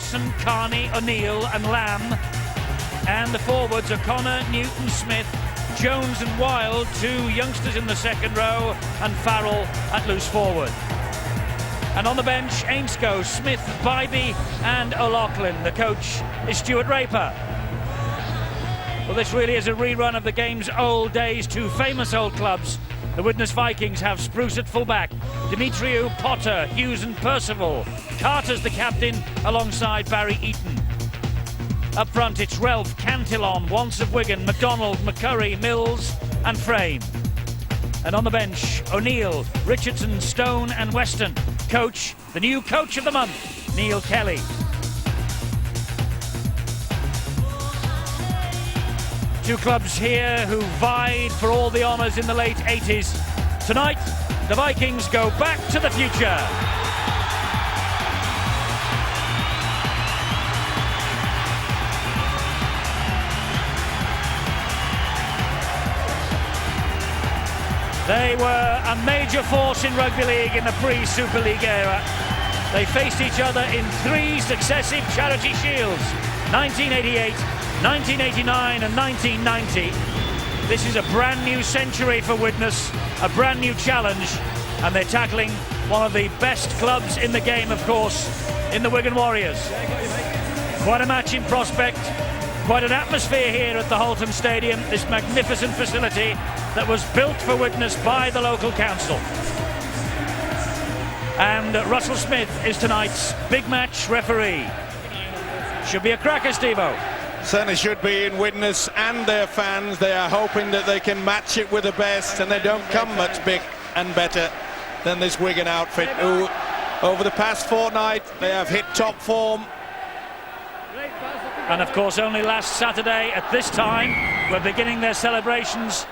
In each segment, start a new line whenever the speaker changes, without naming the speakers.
Dawson, Carney, O'Neill and Lamb. And the forwards are Connor, Newton, Smith, Jones and Wild, two youngsters in the second row, and Farrell at loose forward. And on the bench, Ainscough, Smith, Bybee and O'Loughlin. The coach is Stuart Raper. Well, this really is a rerun of the game's old days. Two famous old clubs. The Widnes Vikings have Spruce at fullback, Demetriou, Potter, Hughes and Percival. Carter's the captain alongside Barry Eaton. Up front it's Relf, Cantillon, Wants of Wigan, MacDonald, McCurry, Mills and Frame. And on the bench, O'Neill, Richardson, Stone and Weston. Coach, the new coach of the month, Neil Kelly. Two clubs here who vied for all the honours in the late 80s. Tonight, the Vikings go back to the future. They were a major force in rugby league in the pre-Super League era. They faced each other in three successive Charity Shields, 1988, 1989 and 1990. This is a brand new century for Widnes, a brand new challenge, and they're tackling one of the best clubs in the game, of course, in the Wigan Warriors. Quite a match in prospect, quite an atmosphere here at the Holtham Stadium, this magnificent facility that was built for Widnes by the local council. And Russell Smith is tonight's big match referee. Should be a cracker, Steve-O.
Certainly should be in Widnes and their fans. They are hoping that they can match it with the best, and they don't come much big and better than this Wigan outfit, who over the past fortnight they have hit top form.
And of course only last Saturday at this time we're beginning their celebrations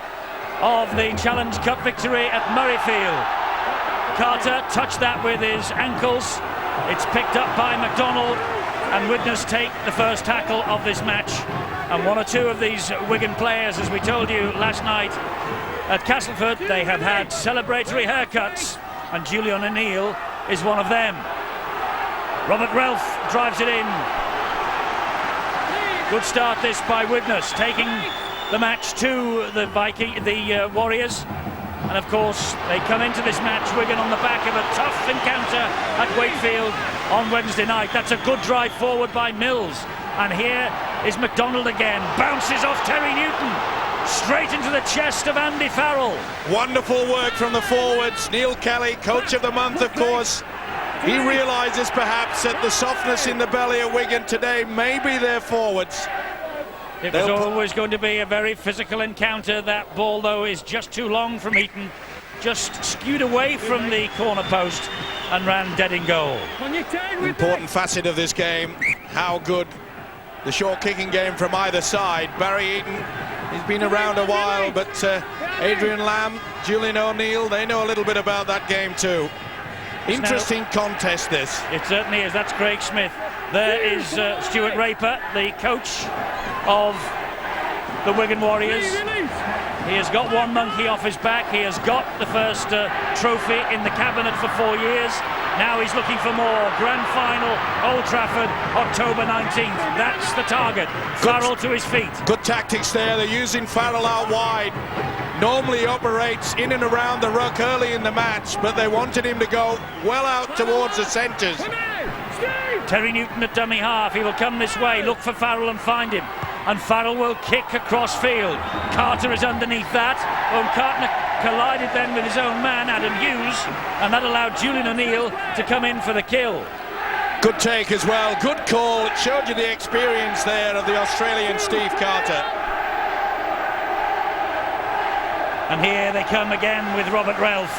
of the Challenge Cup victory at Murrayfield. Carter touched that with his ankles. It's picked up by MacDonald, and Widnes take the first tackle of this match. And one or two of these Wigan players, as we told you last night at Castleford, they have had celebratory haircuts, and Julian O'Neill is one of them. Robert Relf drives it in. Good start this by Widnes, taking the match to the Warriors. And of course they come into this match, Wigan, on the back of a tough encounter at Wakefield on Wednesday night. That's a good drive forward by Mills, and here is MacDonald again, bounces off Terry Newton straight into the chest of Andy Farrell.
Wonderful work from the forwards. Neil Kelly, coach of the month, of course. He realises perhaps that the softness in the belly of Wigan today may be their forwards.
It was always going to be a very physical encounter. That ball, though, is just too long from Eaton. Just skewed away from the corner post and ran dead in goal.
Important facet of this game, how good the short kicking game from either side. Barry Eaton, he's been around a while, but Adrian Lamb, Julian O'Neill, they know a little bit about that game too. Interesting contest this.
It certainly is. That's Craig Smith. There is Stuart Raper, the coach of the Wigan Warriors. He has got one monkey off his back. He has got the first trophy in the cabinet for 4 years. Now he's looking for more. Grand final, Old Trafford, October 19th. That's the target. Farrell to his feet.
Good tactics there. They're using Farrell out wide. Normally operates in and around the ruck early in the match, but they wanted him to go well out towards the centres.
Terry Newton at dummy half. He will come this way, look for Farrell and find him. And Farrell will kick across field. Carter is underneath that. Carter collided then with his own man, Adam Hughes, and that allowed Julian O'Neill to come in for the kill.
Good take as well, good call. It showed you the experience there of the Australian Steve Carter.
And here they come again with Robert Relf.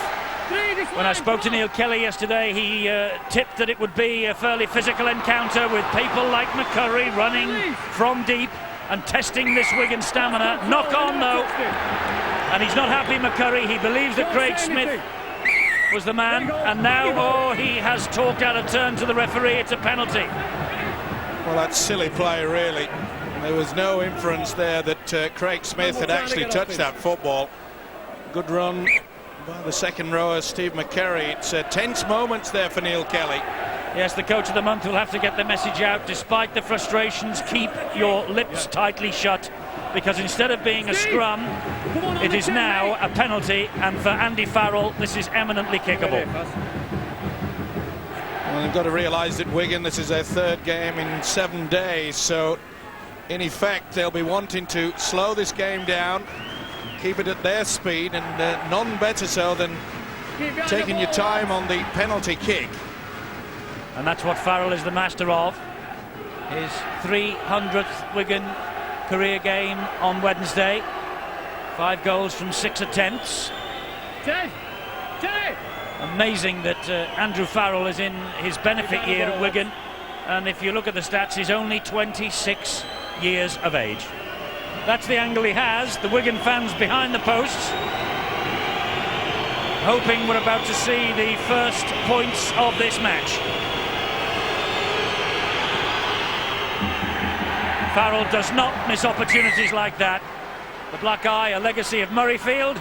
When I spoke to Neil Kelly yesterday, he tipped that it would be a fairly physical encounter with people like McCurry running from deep and testing this Wigan stamina. Knock on though, and he's not happy, McCurry. He believes that Craig Smith was the man, and now, he has talked out of turn to the referee. It's a penalty.
Well, that's silly play, really. There was no inference there that Craig Smith had actually touched that football. Good run by the second rower, Steve McCurry. It's tense moments there for Neil Kelly.
Yes, the coach of the month will have to get the message out. Despite the frustrations, keep your lips tightly shut, because instead of being a scrum, it is now a penalty, and for Andy Farrell, this is eminently kickable.
Well, they've got to realise that Wigan, this is their third game in 7 days, so in effect they'll be wanting to slow this game down, keep it at their speed, and none better so than taking your time on the penalty kick.
And that's what Farrell is the master of. His 300th Wigan career game on Wednesday. 5 goals from 6 attempts. Amazing that Andrew Farrell is in his benefit year at Wigan, and if you look at the stats, he's only 26 years of age. That's the angle he has. The Wigan fans behind the posts, hoping we're about to see the first points of this match. Farrell does not miss opportunities like that. The black eye, a legacy of Murrayfield.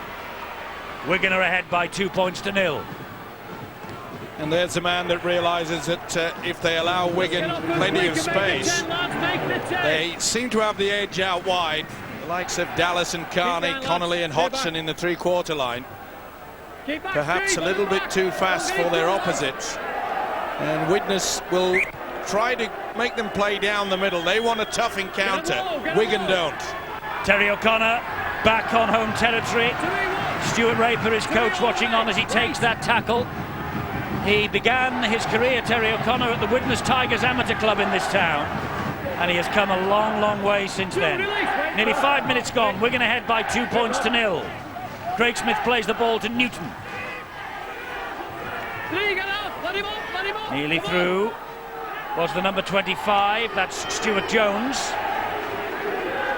Wigan are ahead by 2 points to 0.
And there's a man that realises that if they allow Wigan plenty of space, they seem to have the edge out wide. The likes of Dallas and Carney, Connolly and Hodgson in the three-quarter line. Perhaps a little bit too fast for their opposites. And Widnes will try to make them play down the middle. They want a tough encounter. Wigan don't.
Terry O'Connor back on home territory. Stuart Raper, his coach, watching on as he takes that tackle. He began his career, Terry O'Connor, at the Widnes Tigers Amateur Club in this town, and he has come a long, long way since then. Nearly 5 minutes gone. Wigan ahead by 2 points to 0. Craig Smith plays the ball to Newton. Nearly through was the number 25, that's Stuart Jones.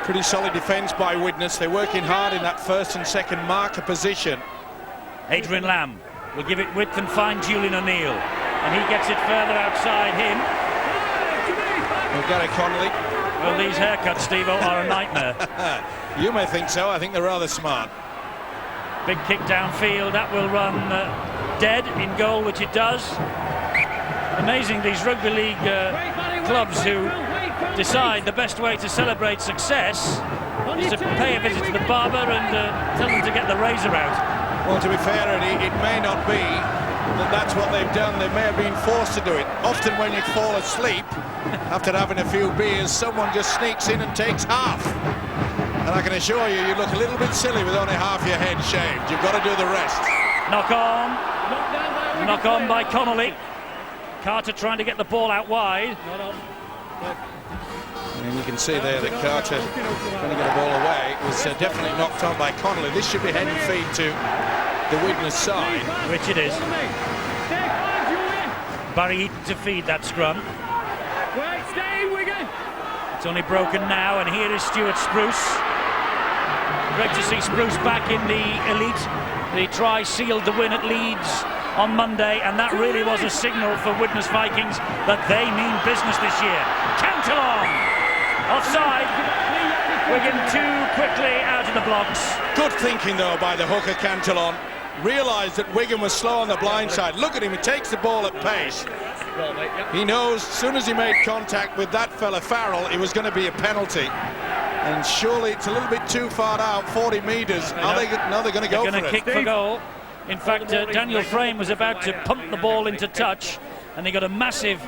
Pretty solid defence by Widnes. They're working hard in that first and second marker position.
Adrian Lamb will give it width and find Julian O'Neill, and he gets it further outside him.
Well, Gary Connolly.
Well, these haircuts, Steve-O, are a nightmare.
You may think so. I think they're rather smart.
Big kick downfield, that will run dead in goal, which it does. Amazing, these rugby league clubs who decide the best way to celebrate success is to pay a visit to the barber and tell them to get the razor out.
Well, to be fair, Eddie, it may not be that that's what they've done. They may have been forced to do it. Often when you fall asleep after having a few beers, someone just sneaks in and takes half. And I can assure you, you look a little bit silly with only half your head shaved. You've got to do the rest.
Knock on by Connolly. Carter trying to get the ball out wide.
And you can see there that Carter trying to get a ball away. It was definitely knocked on by Connolly. This should be head and feet to the Widnes side.
Which it is. Barry Eaton to feed that scrum. It's only broken now, and here is Stuart Spruce. Great to see Spruce back in the elite. The try sealed the win at Leeds on Monday, and that really was a signal for Widnes Vikings that they mean business this year. Cantillon! Offside. Wigan too quickly out of the blocks.
Good thinking, though, by the hooker Cantillon. Realised that Wigan was slow on the blind side. Look at him, he takes the ball at pace. He knows as soon as he made contact with that fella Farrell, it was going to be a penalty. And surely it's a little bit too far out, 40 metres. Now they're going to go for it.
They're going to kick for goal. In fact, Daniel Frame was about to pump the ball into touch, and he got a massive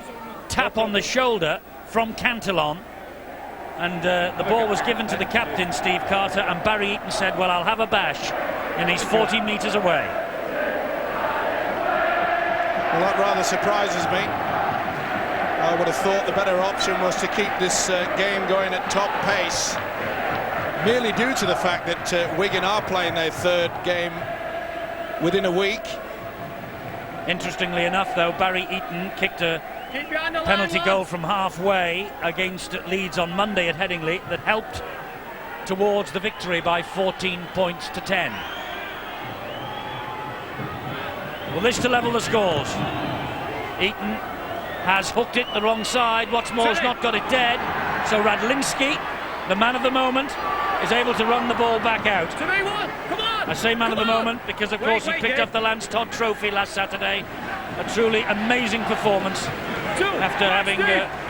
tap on the shoulder from Cantillon. And the ball was given to the captain, Steve Carter, and Barry Eaton said, well, I'll have a bash, and he's 40 metres away.
Well, that rather surprises me. I would have thought the better option was to keep this game going at top pace, merely due to the fact that Wigan are playing their third game within a week.
Interestingly enough, though, Barry Eaton kicked a penalty goal from halfway against Leeds on Monday at Headingley that helped towards the victory by 14 points to 10. Well, this to level the scores. Eaton has hooked it the wrong side. What's more, has not got it dead. So Radlinski, the man of the moment, is able to run the ball back out. I say man of the moment because, of course, he picked up the Lance Todd Trophy last Saturday. A truly amazing performance after having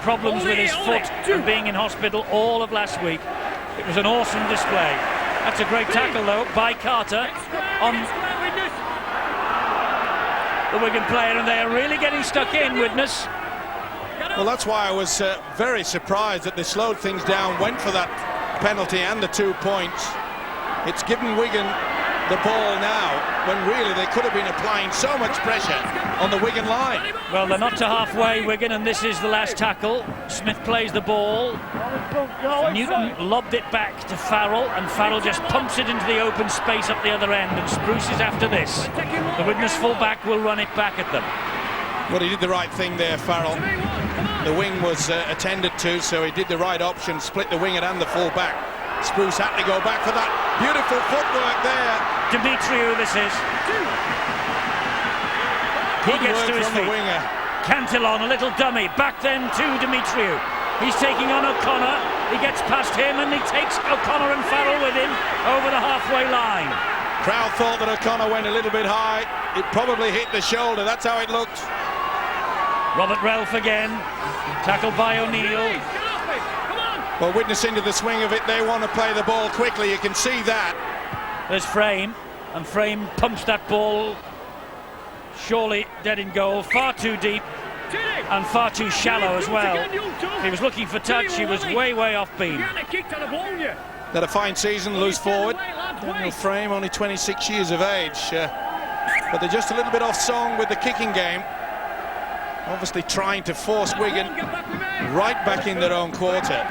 problems with his foot and being in hospital all of last week. It was an awesome display. That's a great tackle, though, by Carter on the Wigan player, and they are really getting stuck in, Widnes.
Well, that's why I was very surprised that they slowed things down, went for that penalty and the 2 points. It's given Wigan the ball now, when really they could have been applying so much pressure on the Wigan line.
Well, they're not to halfway, Wigan, and this is the last tackle. Smith plays the ball. Newton lobbed it back to Farrell, and Farrell just pumps it into the open space up the other end, and Spruce is after this. The Widnes full-back will run it back at them.
Well, he did the right thing there, Farrell. The wing was attended to, so he did the right option, split the winger and the full-back. Spruce had to go back for that beautiful footwork there.
Dimitriou, this is. He gets to his feet.
Winger.
Cantillon, a little dummy, back then to Dimitriou. He's taking on O'Connor. He gets past him and he takes O'Connor and Farrell with him over the halfway line.
Crowd thought that O'Connor went a little bit high. It probably hit the shoulder. That's how it looked.
Robert Relf again, tackled by O'Neill.
Well, Widnes into the swing of it. They want to play the ball quickly. You can see that. There's
Frame, and Frame pumps that ball surely dead in goal, far too deep and far too shallow as well. He was looking for touch, he was way off beam.
Had a fine season, loose forward. Daniel Frame, only 26 years of age, but they're just a little bit off song with the kicking game. Obviously trying to force Wigan right back in their own quarter,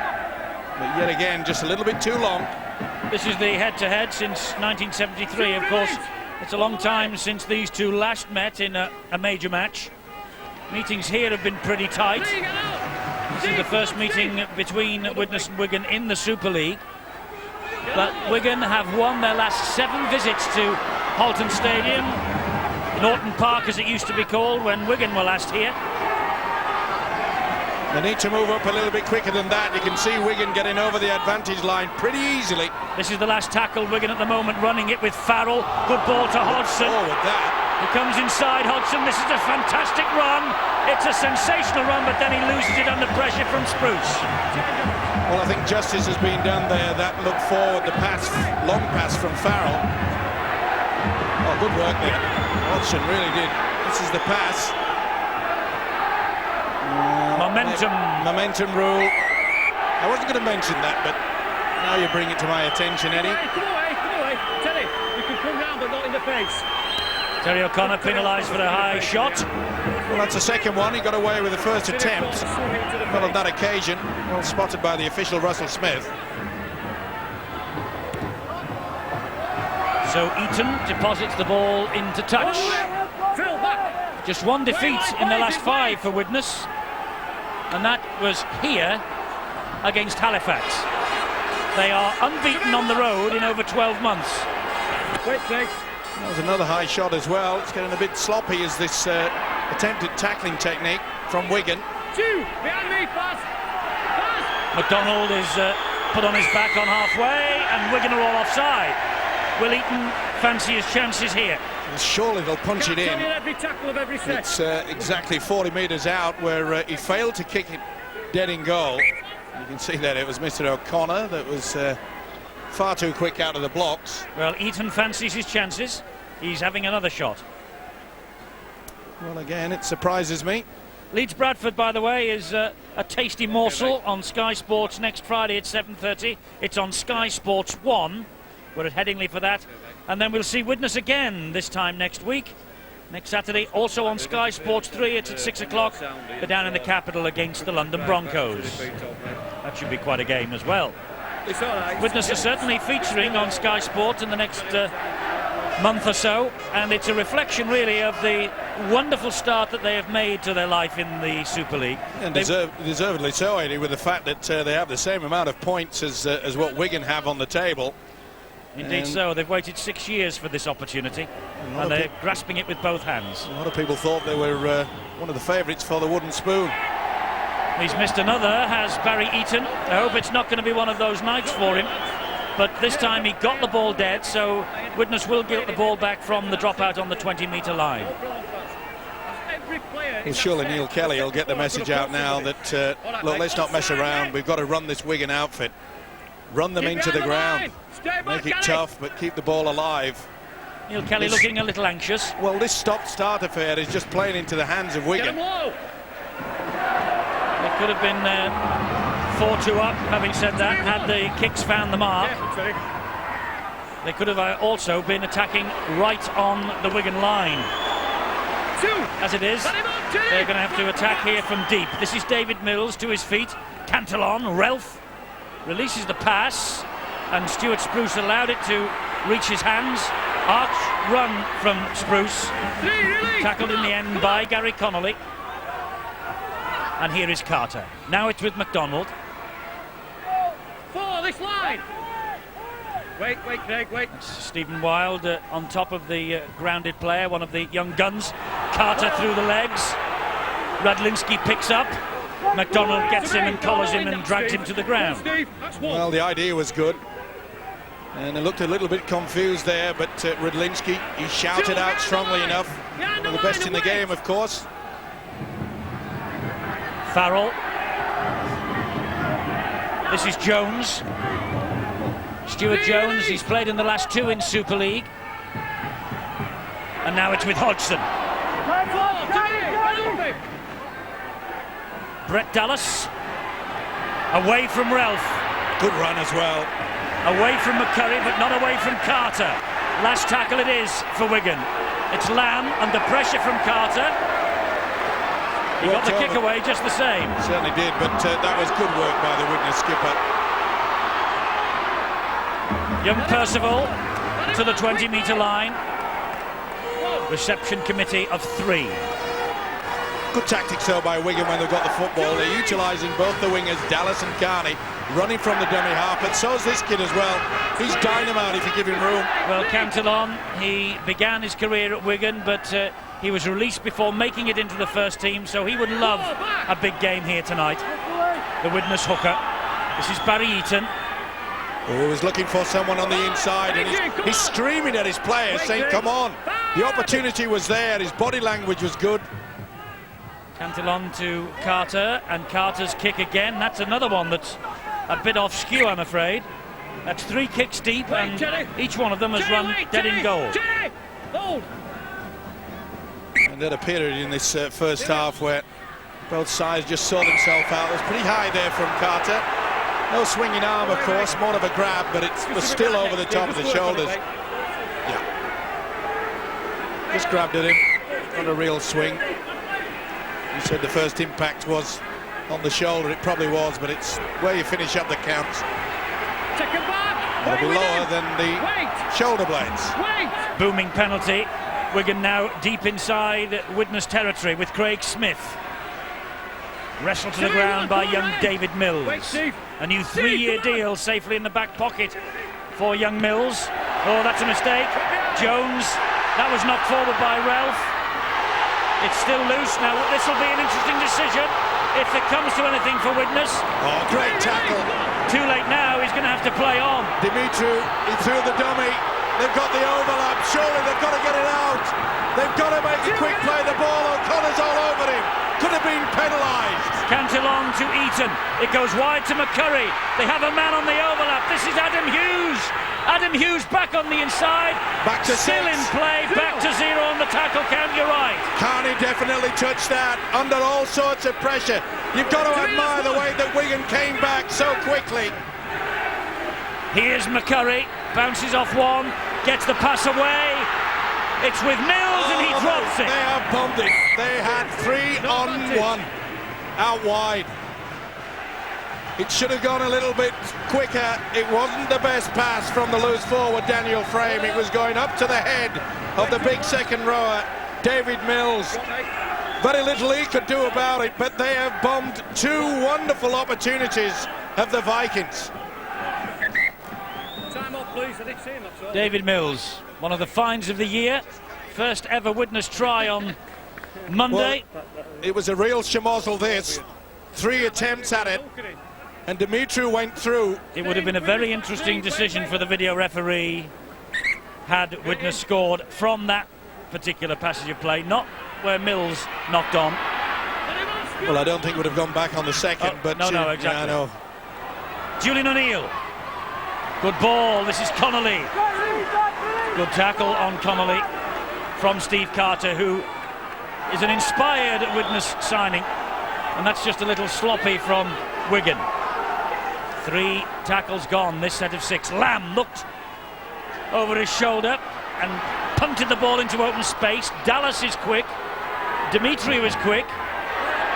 but yet again just a little bit too long.
This is the head-to-head since 1973. Of course, it's a long time since these two last met in a major match. Meetings here have been pretty tight. This is the first meeting between Widnes and Wigan in the Super League. But Wigan have won their last 7 visits to Halton Stadium, Norton Park as it used to be called when Wigan were last here.
They need to move up a little bit quicker than that. You can see Wigan getting over the advantage line pretty easily.
This is the last tackle. Wigan at the moment running it with Farrell. Good ball to Hodgson.
With that.
He comes inside Hodgson. This is a fantastic run. It's a sensational run, but then he loses it under pressure from Spruce.
Well, I think justice has been done there. That look forward, the pass, long pass from Farrell. Oh, good work there. Hodgson really did. This is the pass. Momentum rule. I wasn't going to mention that, but now you bring it to my attention, Eddie.
Come away. Terry, you can come round, but not in the face.
Terry O'Connor penalised for a high shot.
Well, that's the second one. He got away with the first attempt. Well, on that occasion, well spotted by the official Russell Smith.
So Eaton deposits the ball into touch. Just one defeat in the last 5 for Widnes, and that was here against Halifax. They are unbeaten on the road in over 12 months.
That was another high shot as well. It's getting a bit sloppy as this attempted tackling technique from Wigan.
Behind me, pass.
McDonald is put on his back on halfway, and Wigan are all offside. Will Eaton fancy his chances here?
Well, surely they'll punch it in.
Every tackle of every set.
It's exactly 40 metres out where he failed to kick it dead in goal. You can see that it was Mr. O'Connor that was far too quick out of the blocks.
Well, Eaton fancies his chances. He's having another shot.
Well, again, it surprises me.
Leeds Bradford, by the way, is a tasty morsel on Sky Sports next Friday at 7:30. It's on Sky Sports 1. We're at Headingley for that. And then we'll see Widnes again this time next week. Next Saturday, also on Sky Sports 3, it's at 6 o'clock. They're down in the capital against the London Broncos. That should be quite a game as well. Widnes are certainly featuring on Sky Sports in the next month or so, and it's a reflection really of the wonderful start that they have made to their life in the Super League.
And deservedly so, Eddie, with the fact that they have the same amount of points as what Wigan have on the table.
Indeed so. They've waited 6 years for this opportunity, and they're grasping it with both hands.
A lot of people thought they were one of the favourites for the wooden spoon.
He's missed another, has Barry Eaton. I hope it's not going to be one of those nights for him. But this time he got the ball dead, so Widnes will get the ball back from the dropout on the 20-metre line.
Well, surely Neil Kelly will get the message out now that, look, let's not mess around. We've got to run this Wigan outfit. Run them into the ground. Make it tough, but keep the ball alive.
Neil Kelly looking a little anxious.
Well, this stop-start affair is just playing into the hands of Wigan.
It could have been 4-2 up, having said that, had the kicks found the mark. They could have also been attacking right on the Wigan line. As it is, they're going to have to attack here from deep. This is David Mills to his feet. Cantillon, Relf releases the pass, and Stuart Spruce allowed it to reach his hands. Arch run from Spruce, tackled in the end by Gary Connolly. And here is Carter. Now it's with McDonald.
For this line. Wait, Craig, wait.
Stephen Wild on top of the grounded player, one of the young guns. Carter through the legs. Radlinski picks up. McDonald gets him and collars him and drags him to the ground.
Well, the idea was good. And it looked a little bit confused there, but Radlinski, he shouted out strongly enough. One of the best in the game, of course.
Farrell. This is Jones. Stuart Jones, he's played in the last two in Super League. And now it's with Hodgson. Brett Dallas. Away from Relf.
Good run as well.
Away from McCurry, but not away from Carter. Last tackle it is for Wigan. It's Lamb under pressure from Carter. He got the kick away just the same.
Certainly did, but that was good work by the Widnes skipper.
Young Percival to the 20-metre line. Reception committee of 3.
Good tactics though by Wigan when they've got the football. They're utilising both the wingers, Dallas and Carney, running from the dummy half, but so's this kid as well. He's dynamite if you give him room.
Well, Cantillon, he began his career at Wigan, but he was released before making it into the first team, so he would love a big game here tonight. The Widnes hooker. This is Barry Eaton.
He was looking for someone on the inside, and he's screaming at his players, saying, come on. The opportunity was there, his body language was good.
Cantillon to Carter, and Carter's kick again. That's another one that's a bit off skew, I'm afraid. That's 3 kicks deep, and each one of them has run dead in goal.
And then a period in this first half where both sides just saw themselves out. It was pretty high there from Carter. No swinging arm, of course, more of a grab, but it was still over the top of the shoulders. Yeah. Just grabbed at him, not a real swing. You said the first impact was on the shoulder. It probably was, but it's where you finish up that counts. It'll be lower than the shoulder blades.
Booming penalty. Wigan now deep inside Widnes territory with Craig Smith. Wrestled to the ground by young David Mills. A new 3-year deal safely in the back pocket for young Mills. Oh, that's a mistake. Jones, that was knocked forward by Relf. It's still loose now. This will be an interesting decision if it comes to anything for Widnes.
Oh, great tackle.
Too late now, he's going to have to play on.
Dimitru, he threw the dummy. They've got the overlap. Surely they've got to get it out. They've got to make a quick play. The ball, O'Connor's all over him. Could have been penalised.
Cantillon to Eaton. It goes wide to McCurry. They have a man on the overlap. This is Adam Hughes. Adam Hughes back on the inside.
Back to
still
6.
in play. Back to 0 on the tackle count. You're right.
Carney definitely touched that under all sorts of pressure. You've got to admire the way that Wigan came back so quickly.
Here's McCurry. Bounces off one. Gets the pass away. It's with Mills and he drops it.
They have bombed it. They had 3 on 1 out wide. It should have gone a little bit quicker. It wasn't the best pass from the loose forward Daniel Frame. It was going up to the head of the big second rower, David Mills. Very little he could do about it, but they have bombed 2 wonderful opportunities of the Vikings.
David Mills, one of the finds of the year. First ever Widnes try on Monday.
Well, it was a real schmozzle this. 3 attempts at it, and Dimitru went through.
It would have been a very interesting decision for the video referee had Widnes scored from that particular passage of play, not where Mills knocked on.
Well, I don't think would have gone back on the second, but
no, exactly.
Yeah, I know.
Julian O'Neill. Good ball. This is Connolly. Good tackle on Connolly from Steve Carter, who is an inspired Widnes signing, and that's just a little sloppy from Wigan. 3 tackles gone, this set of 6. Lamb looked over his shoulder and punted the ball into open space. Dallas is quick. Dimitri was quick,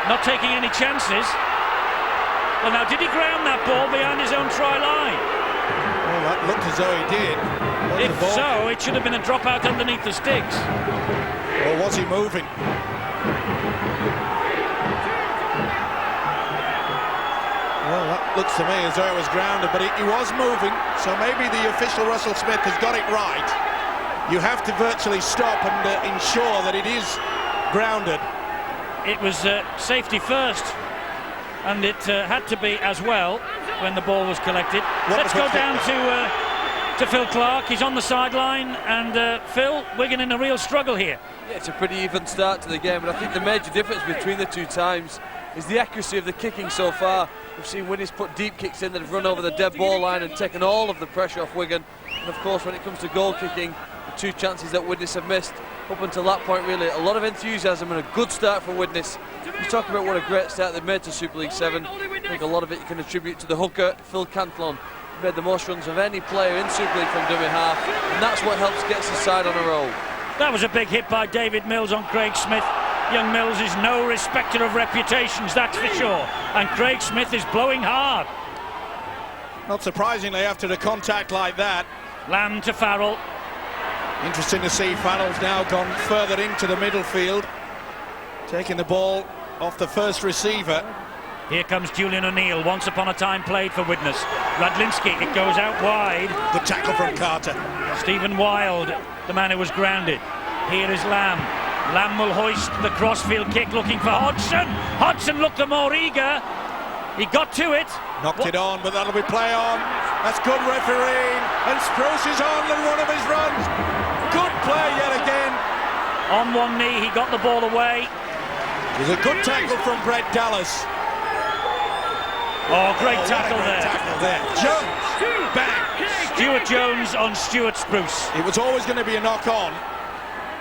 not taking any chances. Well, now, did he ground that ball behind his own try line?
Well, that looked as though he did.
If so, it should have been a dropout underneath the sticks.
Or was he moving? Well, that looks to me as though it was grounded, but he was moving, so maybe the official Russell Smith has got it right. You have to virtually stop and ensure that it is grounded. It
was safety first, and it had to be as well when the ball was collected. Let's go down to Phil Clark. He's on the sideline, and Phil, Wigan in a real struggle here.
Yeah, it's a pretty even start to the game, but I think the major difference between the two times is the accuracy of the kicking so far. We've seen Widnes put deep kicks in that have run over the dead ball line and taken all of the pressure off Wigan. And of course, when it comes to goal kicking, the 2 chances that Widnes have missed up until that point, really a lot of enthusiasm and a good start for Widnes. You talk about what a great start they've made to Super League 7. I think a lot of it you can attribute to the hooker, Phil Canthlon. He made the most runs of any player in Super League from dummy half, and that's what helps get his side on a roll.
That was a big hit by David Mills on Craig Smith. Young Mills is no respecter of reputations, that's for sure. And Craig Smith is blowing hard.
Not surprisingly, after a contact like that.
Lamb to Farrell.
Interesting to see Farrell's now gone further into the middle field, taking the ball off the first receiver.
Here comes Julian O'Neill, once upon a time played for Widnes. Radlinski, it goes out wide.
Good tackle from Carter.
Stephen Wild, the man who was grounded. Here is Lamb. Lamb will hoist the crossfield kick, looking for Hodgson. Hodgson looked the more eager. He got to it.
Knocked it on, but that'll be play on. That's good refereeing. And Sprouse is on in one of his runs. Good play yet again.
On one knee, he got the ball away.
There's a good tackle from Brett Dallas.
Oh, great tackle there.
Tackle there. Jones, bang.
Stuart Jones on Stuart Sprouse.
It was always going to be a knock-on,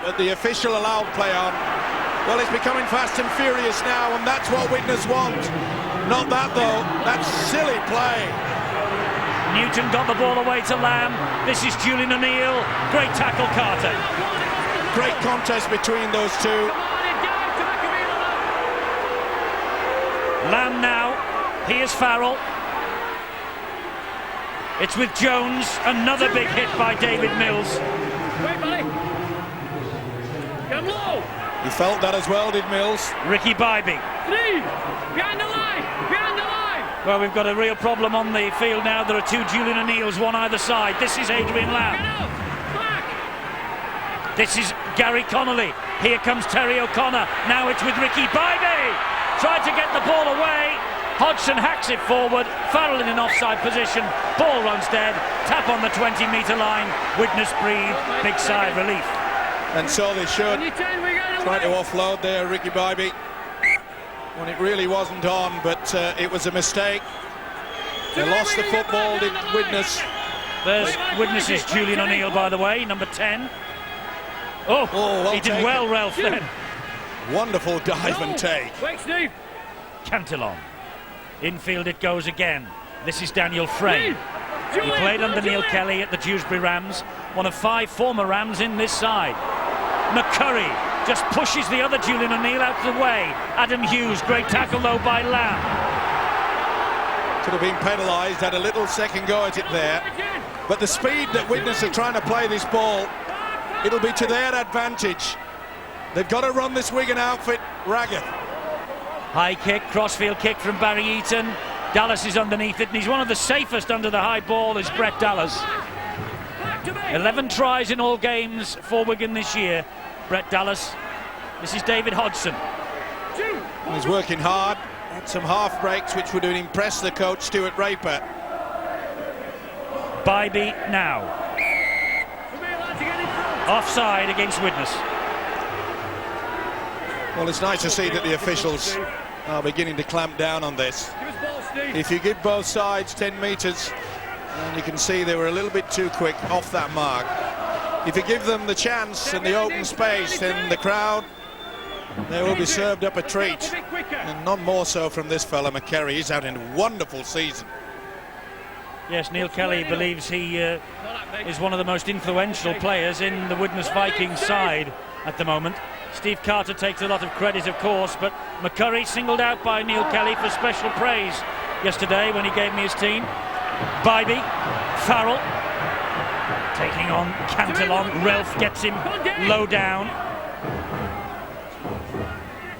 but the official allowed play on. Well, it's becoming fast and furious now, and that's what Widnes want. Not that, though. That's silly play.
Newton got the ball away to Lamb. This is Julian O'Neill. Great tackle, Carter.
Great contest between those two.
Lamb now. Here's Farrell. It's with Jones. Another big hit by David Mills.
Wait, buddy. Get low.
He felt that as well, did Mills.
Ricky Bybee.
3. Behind the line. Behind the line.
Well, we've got a real problem on the field now. There are 2 Julian O'Neills, one either side. This is Adrian Lamb. This is Gary Connolly. Here comes Terry O'Connor. Now it's with Ricky Bybee. Tried to get the ball away. Hodgson hacks it forward. Farrell in an offside position. Ball runs dead. Tap on the 20-metre line. Widnes breathe. Big sigh of relief.
And so they should. Trying to offload there, Ricky Bybee. When it really wasn't on, but it was a mistake. They lost the football, did Widnes.
There's Widnes' Julian O'Neill, by the way, number 10. Oh,
well
he did well, Ralph, then.
Wonderful dive and take.
Wait, Steve.
Cantillon. Infield it goes again. This is Daniel Frame. He played under Neil Kelly at the Dewsbury Rams, one of 5 former Rams in this side. McCurry just pushes the other Julian O'Neill out of the way. Adam Hughes, great tackle though by Lamb.
Could have been penalised, had a little second go at it there. But the speed that Widnes are trying to play this ball, it'll be to their advantage. They've got to run this Wigan outfit ragged.
High kick, crossfield kick from Barry Eaton. Dallas is underneath it, and he's one of the safest under the high ball is Brett Dallas. 11 tries in all games for Wigan this year. Brett Dallas. This is David Hodgson.
He's working hard. Had some half breaks which would impress the coach Stuart Raper.
Bybee now. Offside against Widnes.
Well, it's nice to see that the officials are beginning to clamp down on this. If you give both sides 10 metres, and you can see they were a little bit too quick off that mark. If you give them the chance and the open space, then the crowd, they will be served up a treat. And not more so from this fella, McCurry. He's out in a wonderful season.
Yes, Neil Kelly believes he is one of the most influential players in the Widnes Vikings side at the moment. Steve Carter takes a lot of credit, of course, but McCurry singled out by Neil Kelly for special praise yesterday when he gave me his team. Bybee, Farrell, taking on Cantillon. Ralph gets him low down.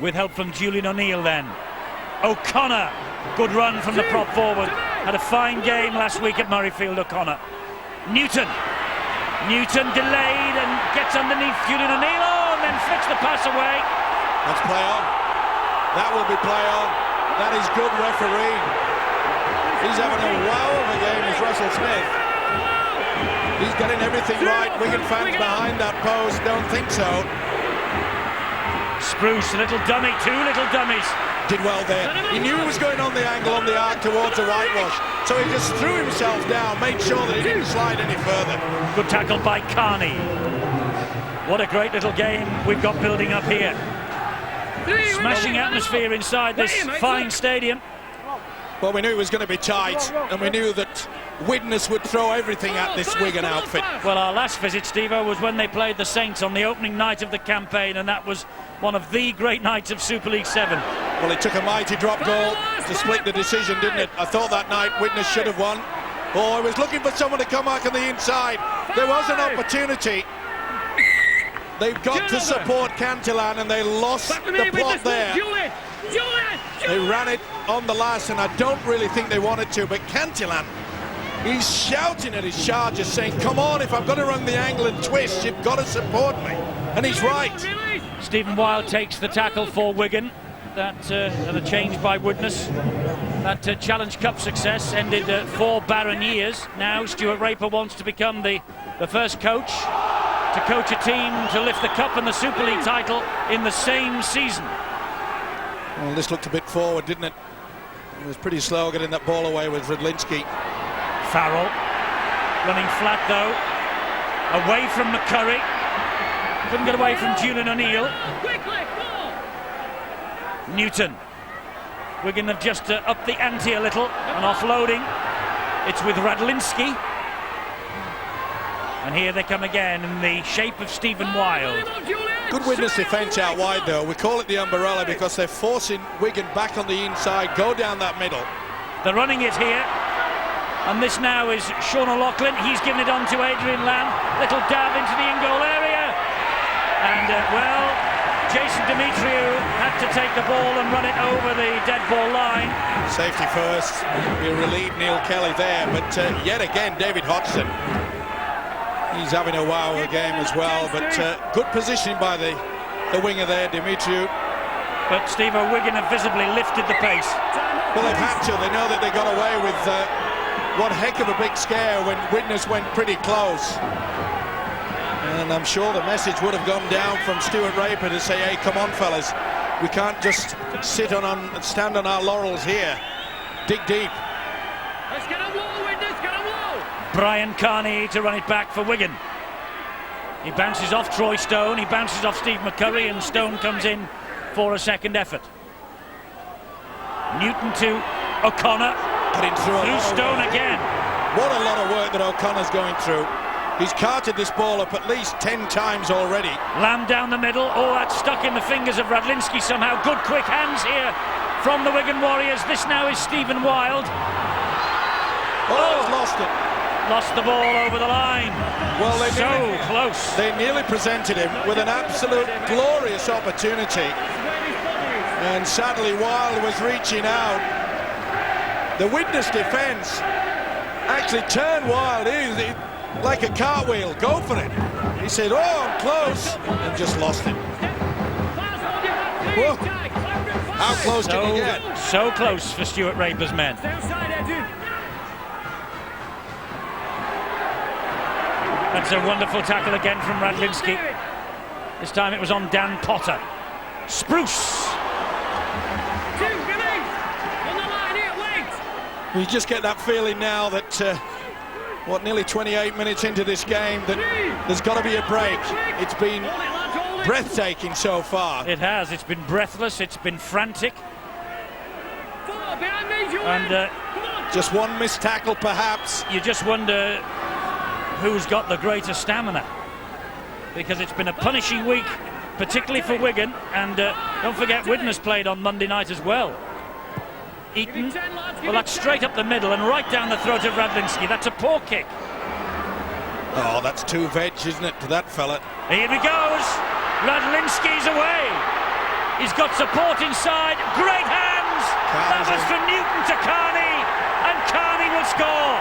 With help from Julian O'Neill then. O'Connor, good run from the prop forward. Had a fine game last week at Murrayfield, O'Connor. Newton delayed and gets underneath Julian O'Neill, and then flicks the pass away.
Let's play on. That will be play on. That is good refereeing. He's having a wow of a game, is Russell Smith. He's getting everything right. Wigan fans behind that post don't think so.
Spruce, a little dummy, two little dummies.
Did well there. He knew he was going on the angle on the arc towards the whitewash, so he just threw himself down, made sure that he didn't slide any further.
Good tackle by Carney. What a great little game we've got building up here. Smashing atmosphere inside this fine stadium.
Well, we knew it was going to be tight, and we knew that Widnes would throw everything at this Wigan outfit.
Well, our last visit, Steve-O, was when they played the Saints on the opening night of the campaign, and that was one of the great nights of Super League 7.
Well, it took a mighty drop goal to split the decision, didn't it? I thought that night Widnes should have won. Oh, I was looking for someone to come back on the inside. There was an opportunity. They've got to support Cantillon, and they lost the plot there. They ran it on the last, and I don't really think they wanted to, but Cantillon, he's shouting at his charges, saying, come on, if I'm going to run the angle and twist, you've got to support me. And he's right.
Stephen Wild takes the tackle for Wigan. That and a change by Widnes. That Challenge Cup success ended 4 barren years. Now Stuart Raper wants to become the first coach to coach a team to lift the Cup and the Super League title in the same season.
Well, this looked a bit forward, didn't it? It was pretty slow getting that ball away with Radlinski.
Farrell running flat though, away from McCurry. Couldn't get away from Julian O'Neill. Newton. Wigan have just upped the ante a little and offloading. It's with Radlinski. And here they come again in the shape of Stephen Wild.
Good Widnes defence out wide though. We call it the umbrella because they're forcing Wigan back on the inside, go down that middle.
They're running it here. And this now is Sean O'Loughlin. He's given it on to Adrian Lamb. Little dab into the in-goal area. And, well, Jason Demetriou had to take the ball and run it over the dead ball line. Safety
first. He relieved Neil Kelly there. But yet again, David Hodgson. He's having a wow of a game as well. But good positioning by the winger there, Demetriou.
But Steve Wigan have visibly lifted the pace.
Well, they've had to. They know that they got away with one heck of a big scare when Widnes went pretty close. And I'm sure the message would have gone down from Stuart Raper to say, hey, come on, fellas. We can't just stand on our laurels here. Dig deep.
Let's get a wall, Widnes, get a wall.
Brian Carney to run it back for Wigan. He bounces off Troy Stone, he bounces off Steve McCurry, and Stone comes in for a second effort. Newton to O'Connor. Through Stone again.
What a lot of work that O'Connor's going through. He's carted this ball up at least 10 times already.
Lamb down the middle. Oh, that's stuck in the fingers of Radlinski somehow. Good quick hands here from the Wigan Warriors. This now is Stephen Wild.
Oh, lost it.
Lost the ball over the line.
Well, they
so close.
They nearly presented him with an absolute glorious opportunity. And sadly, Wild was reaching out. The Widnes defence actually turned Wild in like a cartwheel. Go for it. He said, oh, I'm close, and just lost it. Whoa. How close did he get?
So close for Stuart Raper's men. That's a wonderful tackle again from Radlinski. This time it was on Dan Potter. Spruce.
You just get that feeling now that, nearly 28 minutes into this game, that there's got to be a break. It's been breathtaking so far.
It has. It's been breathless. It's been frantic. And
just one missed tackle, perhaps.
you just wonder who's got the greater stamina, because it's been a punishing week, particularly for Wigan. And don't forget, Widnes played on Monday night as well. Eaton, well, that's straight up the middle and right down the throat of Radlinski. That's a poor kick.
Oh, that's too veg, isn't it, to that fella?
Here he goes. Radlinski's away. He's got support inside. Great hands. That was from Newton to Carney, and Carney will score.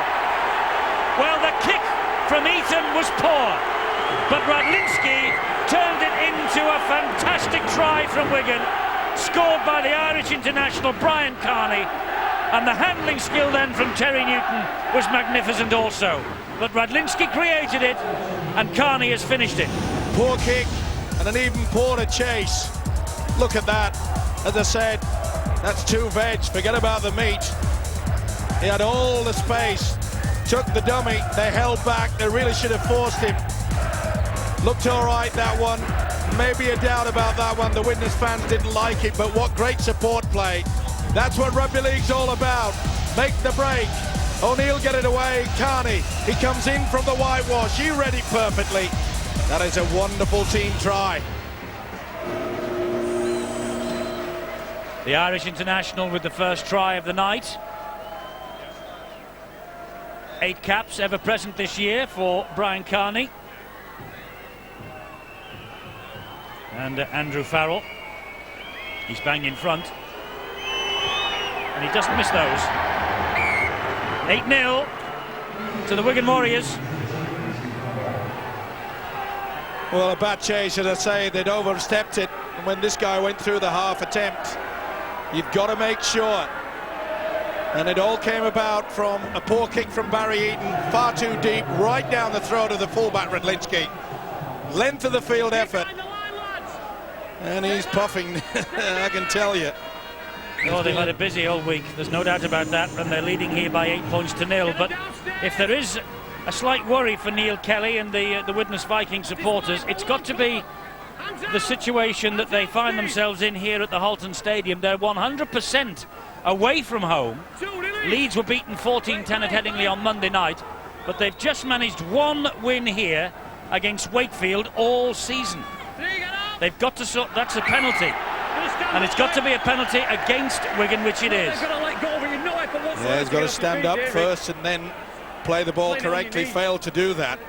Well, the kick from Eaton was poor, but Radlinski turned it into a fantastic try from Wigan, scored by the Irish international Brian Carney, and the handling skill then from Terry Newton was magnificent also. But Radlinski created it, and Carney has finished it.
Poor kick and an even poorer chase. Look at that. As I said, that's too veg. Forget about the meat. He had all the space. Took the dummy. They held back. They really should have forced him. Looked all right, that one. Maybe a doubt about that one. The Widnes fans didn't like it, but what great support play. That's what rugby league's all about. Make the break. O'Neill get it away. Carney, he comes in from the whitewash. He read it perfectly. That is a wonderful team try.
The Irish international with the first try of the night. 8 caps ever present this year for Brian Carney. And Andrew Farrell. He's bang in front. And he doesn't miss those. 8-0 to the Wigan Warriors.
Well, a bad chase, as I say. They'd overstepped it. And when this guy went through the half attempt, you've got to make sure. And it all came about from a poor kick from Barry Eaton, far too deep, right down the throat of the fullback Radlinski. Length of the field effort. And he's puffing, I can tell you.
Oh, they've had a busy old week, there's no doubt about that, and they're leading here by 8 points to 0. But if there is a slight worry for Neil Kelly and the Widnes Viking supporters, it's got to be the situation that they find themselves in here at the Halton Stadium. They're 100% away from home. Leeds were beaten 14-10 at Headingley on Monday night, but they've just managed one win here against Wakefield all season. They've got to sort, that's a penalty, and it's got to be a penalty against Wigan, which it is.
Yeah, he's got to stand up first and then play the ball correctly. Failed to do that.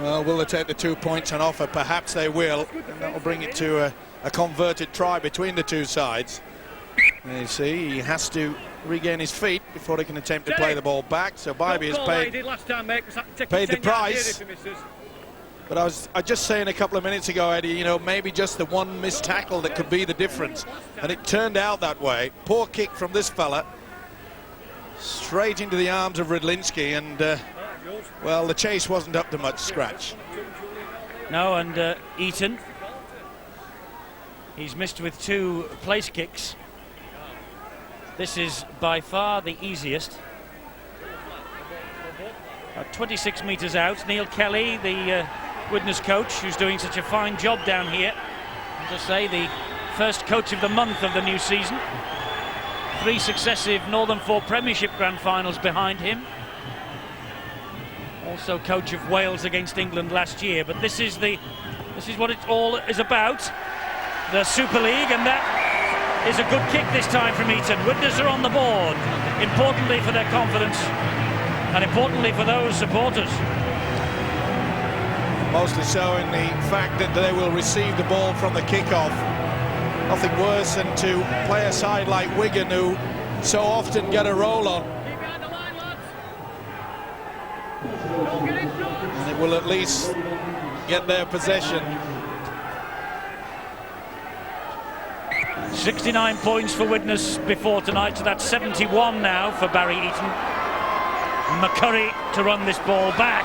Well, will they take the 2 points on offer? Perhaps they will, and that will bring it to a converted try between the two sides. And you see, he has to regain his feet before he can attempt to play the ball back. So Bybee has paid the price. But I was just saying a couple of minutes ago, Eddie, you know, maybe just the one missed tackle that could be the difference. And it turned out that way. Poor kick from this fella. Straight into the arms of Radlinski, and, well, the chase wasn't up to much scratch.
No, and Eaton, he's missed with 2 place kicks. This is by far the easiest. 26 metres out. Neil Kelly, the Widnes coach, who's doing such a fine job down here. As I say, the first coach of the month of the new season. 3 successive Northern 4 Premiership Grand Finals behind him. Also coach of Wales against England last year. But this is what it all is about. The Super League, and that is a good kick this time from Eaton. Widnes are on the board, importantly for their confidence and importantly for those supporters.
Mostly so in the fact that they will receive the ball from the kickoff. Nothing worse than to play a side like Wigan, who so often get a roll on. And it will at least get their possession.
69 points for Widnes before tonight, so that's 71 now for Barry Eaton. McCurry to run this ball back.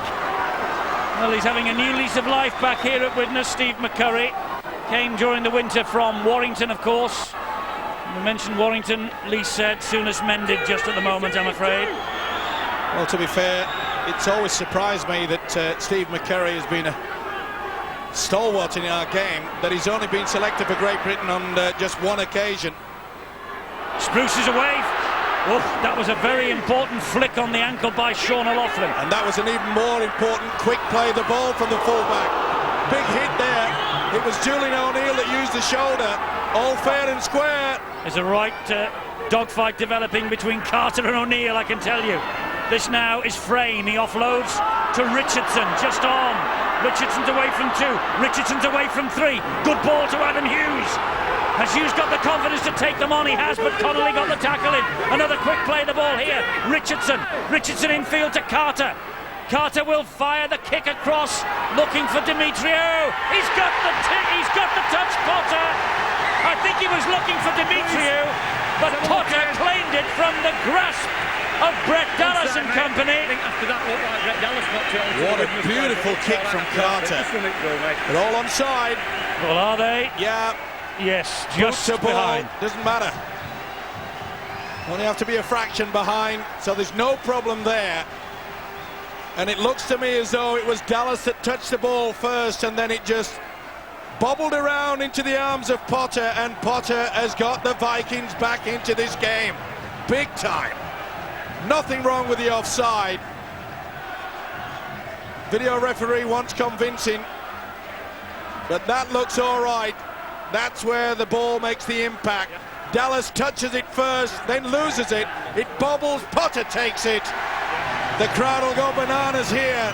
Well, he's having a new lease of life back here at Widnes, Steve McCurry. came during the winter from Warrington, of course. We mentioned Warrington, Lee said, soonest mended just at the moment, I'm afraid.
Well, to be fair, it's always surprised me that Steve McCurry has been a stalwart in our game, that he's only been selected for Great Britain on just one occasion.
Spruces away. Oh, that was a very important flick on the ankle by Sean O'Loughlin.
And that was an even more important quick play, the ball from the fullback. Big hit there. It was Julian O'Neill that used the shoulder. All fair and square.
There's a right dogfight developing between Carter and O'Neill, I can tell you. This now is Frame. He offloads to Richardson, just on. Richardson's away from 2. Richardson's away from 3. Good ball to Adam Hughes. Has Hughes got the confidence to take them on? He has, but Connolly got the tackle in. Another quick play, the ball here. Richardson infield to Carter. Carter will fire the kick across, looking for Demetrio. He's got the touch, Potter. I think he was looking for Demetrio, but Potter claimed it from the grasp of Brett Dallas and company.
What a beautiful kick from Carter. But all onside.
Well, are they?
Yeah.
Yes, just
to
behind.
Ball, doesn't matter. Only have to be a fraction behind, so there's no problem there. And it looks to me as though it was Dallas that touched the ball first, and then it just bobbled around into the arms of Potter, and Potter has got the Vikings back into this game. Big time. Nothing wrong with the offside. Video referee wants convincing, but that looks all right. That's where the ball makes the impact. Dallas touches it first, then loses it. It bobbles, Potter takes it. The crowd will go bananas here.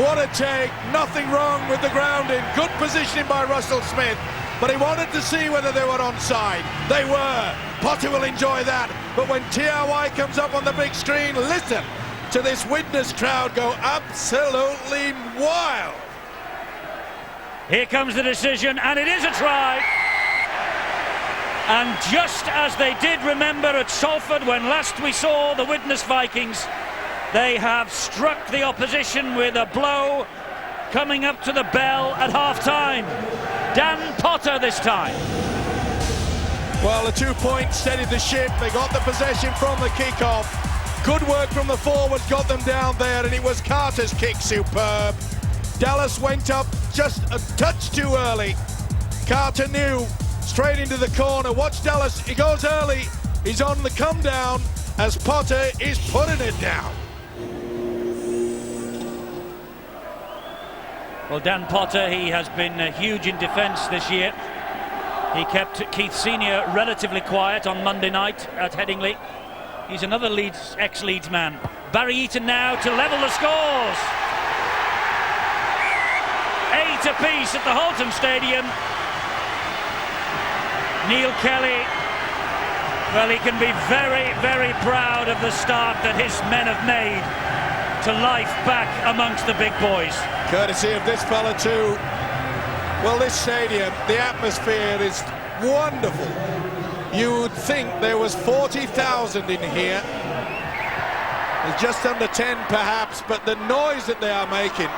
What a take, nothing wrong with the grounding. Good positioning by Russell Smith, but he wanted to see whether they were onside. They were. Potter will enjoy that, but when TRY comes up on the big screen, listen to this Widnes crowd go absolutely wild.
Here comes the decision, and it is a try. And just as they did remember at Salford when last we saw the Widnes Vikings, they have struck the opposition with a blow coming up to the bell at half-time. Dan Potter this time.
Well, the 2 points steadied the ship. They got the possession from the kick-off. Good work from the forwards, got them down there, and it was Carter's kick, superb. Dallas went up just a touch too early. Carter knew, straight into the corner. Watch Dallas, he goes early. He's on the come down as Potter is putting it down.
Well, Dan Potter, he has been huge in defence this year. He kept Keith Senior relatively quiet on Monday night at Headingley. He's another ex-Leeds man. Barry Eaton now to level the scores. 8 apiece at the Halton Stadium. Neil Kelly, well, he can be very, very proud of the start that his men have made to life back amongst the big boys.
Courtesy of this fella too. Well, this stadium, the atmosphere is wonderful. You would think there was 40,000 in here. There's just under 10 perhaps, but the noise that they are making.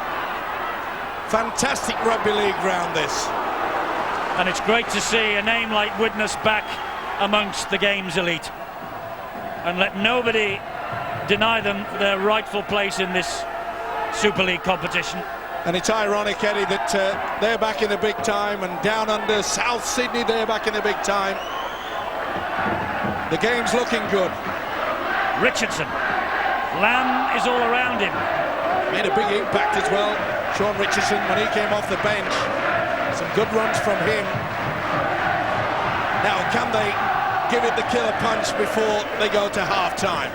Fantastic rugby league ground this.
And it's great to see a name like Widnes back amongst the game's elite. And let nobody deny them their rightful place in this Super League competition.
And it's ironic, Eddie, that they're back in the big time, and down under South Sydney, they're back in the big time. The game's looking good.
Richardson. Lamb is all around him.
Made a big impact as well. Sean Richardson, when he came off the bench. Some good runs from him. Now, can they give it the killer punch before they go to half-time?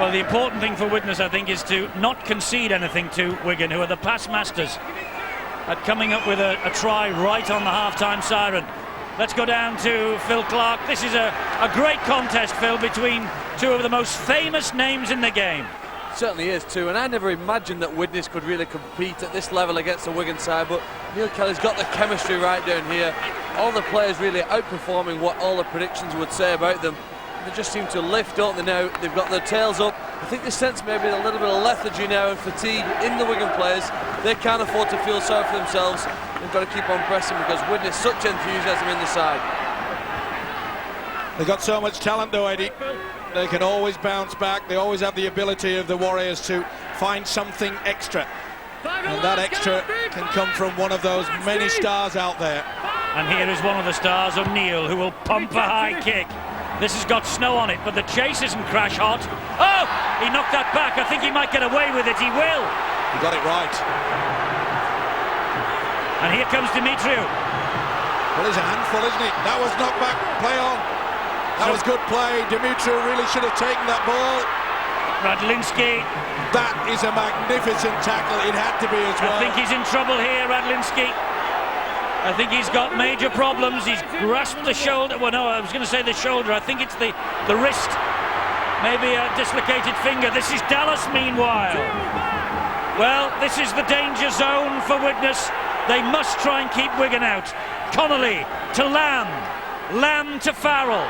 Well, the important thing for Widnes, I think, is to not concede anything to Wigan, who are the pass masters, at coming up with a try right on the half-time siren. Let's go down to Phil Clark. This is a great contest, Phil, between two of the most famous names in the game.
Certainly is too, and I never imagined that Widnes could really compete at this level against the Wigan side, but Neil Kelly's got the chemistry right down here. All the players really outperforming what all the predictions would say about them. They just seem to lift, don't they, now? They've got their tails up. I think they sense maybe a little bit of lethargy now and fatigue in the Wigan players. They can't afford to feel sorry for themselves. we've got to keep on pressing because Widnes such enthusiasm in the side.
They've got so much talent though, Eddie. They can always bounce back. They always have the ability of the Warriors to find something extra. And that extra can come from one of those many stars out there.
And here is one of the stars, O'Neill, who will pump a high kick. This has got snow on it, but the chase isn't crash hot. Oh, he knocked that back. I think he might get away with it. He will.
He got it right.
And here comes Dimitriou.
Well, he's a handful, isn't he? That was knocked back. Play on. That was good play. Dimitriou really should have taken that ball.
Radlinski.
That is a magnificent tackle. It had to be as well.
I think he's in trouble here, Radlinski. I think he's got major problems. He's grasped the shoulder. Well, no, I was going to say the shoulder. I think it's the wrist. Maybe a dislocated finger. This is Dallas, meanwhile. Well, this is the danger zone for Widnes. They must try and keep Wigan out. Connolly to Lamb. Lamb to Farrell.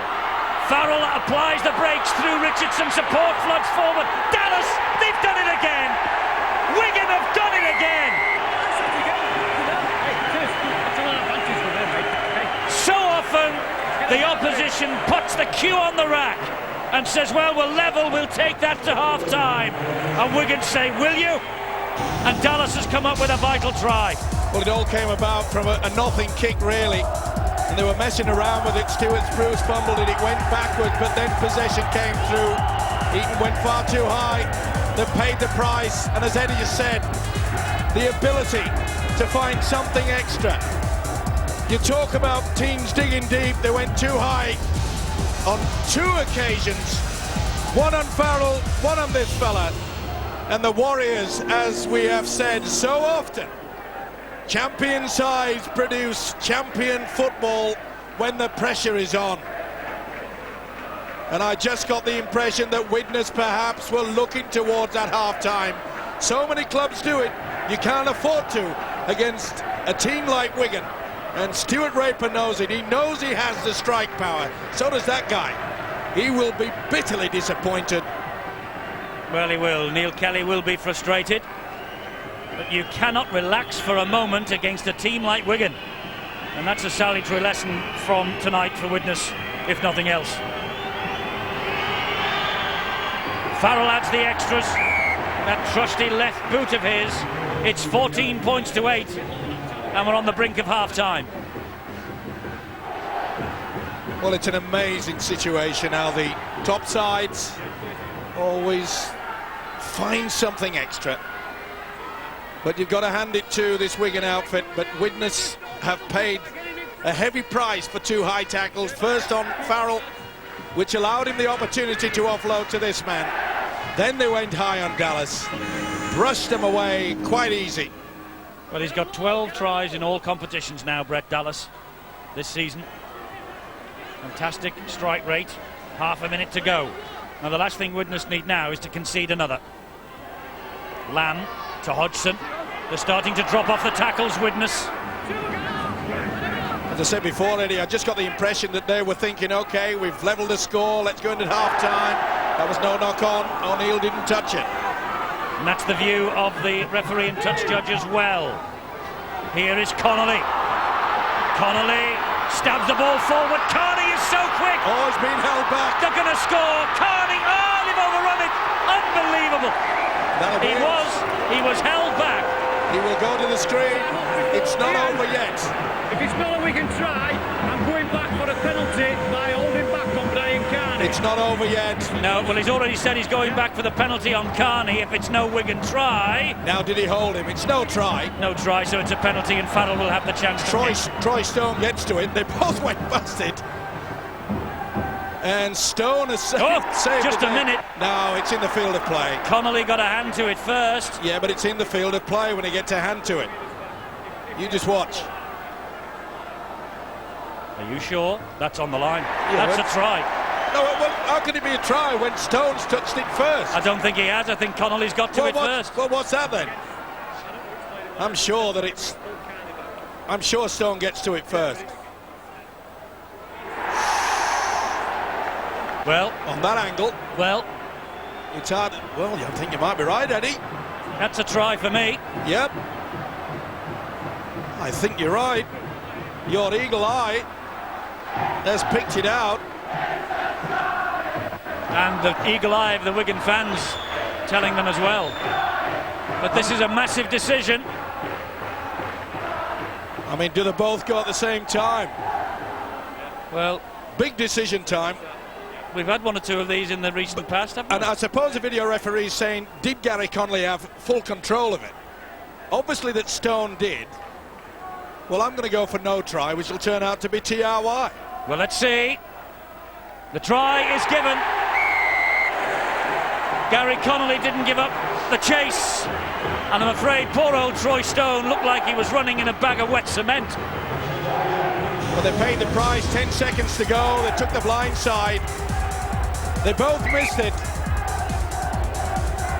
Farrell applies the brakes through Richardson. Support floods forward. Dallas, they've done it again. Wigan have done it again. So often the opposition puts the cue on the rack and says, well, we'll level, we'll take that to half-time. And Wigan say, will you? And Dallas has come up with a vital try.
Well, it all came about from a nothing kick, really. And they were messing around with it. Stuart Spruce fumbled it, it went backwards, but then possession came through. Eton went far too high. They paid the price, and as Eddie just said, the ability to find something extra. You talk about teams digging deep. They went too high on 2 occasions. One on Farrell, one on this fella. And the Warriors, as we have said so often, champion sides produce champion football when the pressure is on. And I just got the impression that Widnes perhaps were looking towards that half-time. So many clubs do it, you can't afford to against a team like Wigan. And Stuart Raper knows it. He knows he has the strike power. So does that guy. He will be bitterly disappointed.
Well, he will. Neil Kelly will be frustrated. But you cannot relax for a moment against a team like Wigan. And that's a salutary lesson from tonight for Widnes, if nothing else. Farrell adds the extras. That trusty left boot of his. It's 14 points to 8. And we're on the brink of half-time.
Well, it's an amazing situation how the top sides always find something extra. But you've got to hand it to this Wigan outfit. But Widnes have paid a heavy price for 2 high tackles. First on Farrell, which allowed him the opportunity to offload to this man. Then they went high on Dallas. Brushed them away quite easy.
Well, he's got 12 tries in all competitions now, Brett Dallas, this season. Fantastic strike rate. Half a minute to go. Now, the last thing Widnes need now is to concede another. Lamb to Hodgson. They're starting to drop off the tackles, Widnes.
As I said before, Eddie, I just got the impression that they were thinking, OK, we've levelled the score, let's go into half-time. That was no knock-on. O'Neill didn't touch it.
And that's the view of the referee and touch judge as well. Here is Connolly. Connolly stabs the ball forward. Carney is so quick.
Oh, he's been held back.
They're going to score. Carney, oh, they've overrun it. Unbelievable. He was held back.
He will go to the screen. It's not over yet.
If it's not a Wigan try, I'm going back for a penalty by holding back on Brian Carney.
It's not over yet.
No, well, he's already said he's going back for the penalty on Carney if it's no Wigan try.
Now, did he hold him? It's no try.
No try, so it's a penalty, and Farrell will have the chance to
Troy Stone gets to it. They both went past it. And Stone has saved
just a minute.
No, it's in the field of play.
Connolly got a hand to it first.
Yeah, but it's in the field of play when he gets a hand to it. You just watch.
Are you sure? That's on the line.
Yeah,
that's a try.
No, well, how can it be a try when Stone's touched it first?
I don't think he has. I think Connolly's got to it first.
Well, what's that then? I'm sure Stone gets to it first.
Well,
on that angle,
it's
hard. Well, I think you might be right, Eddie.
That's a try for me.
Yep. I think you're right. Your eagle eye has picked it out.
And the eagle eye of the Wigan fans telling them as well. But this is a massive decision.
I mean, do they both go at the same time?
Well,
big decision time.
We've had one or two of these in the recent past, haven't we?
And I suppose the video referee is saying, did Gary Connolly have full control of it? Obviously that Stone did. Well, I'm going to go for no try, which will turn out to be TRY.
Well, let's see. The try is given. Gary Connolly didn't give up the chase. And I'm afraid poor old Troy Stone looked like he was running in a bag of wet cement.
Well, they paid the price, 10 seconds to go. They took the blind side. They both missed it.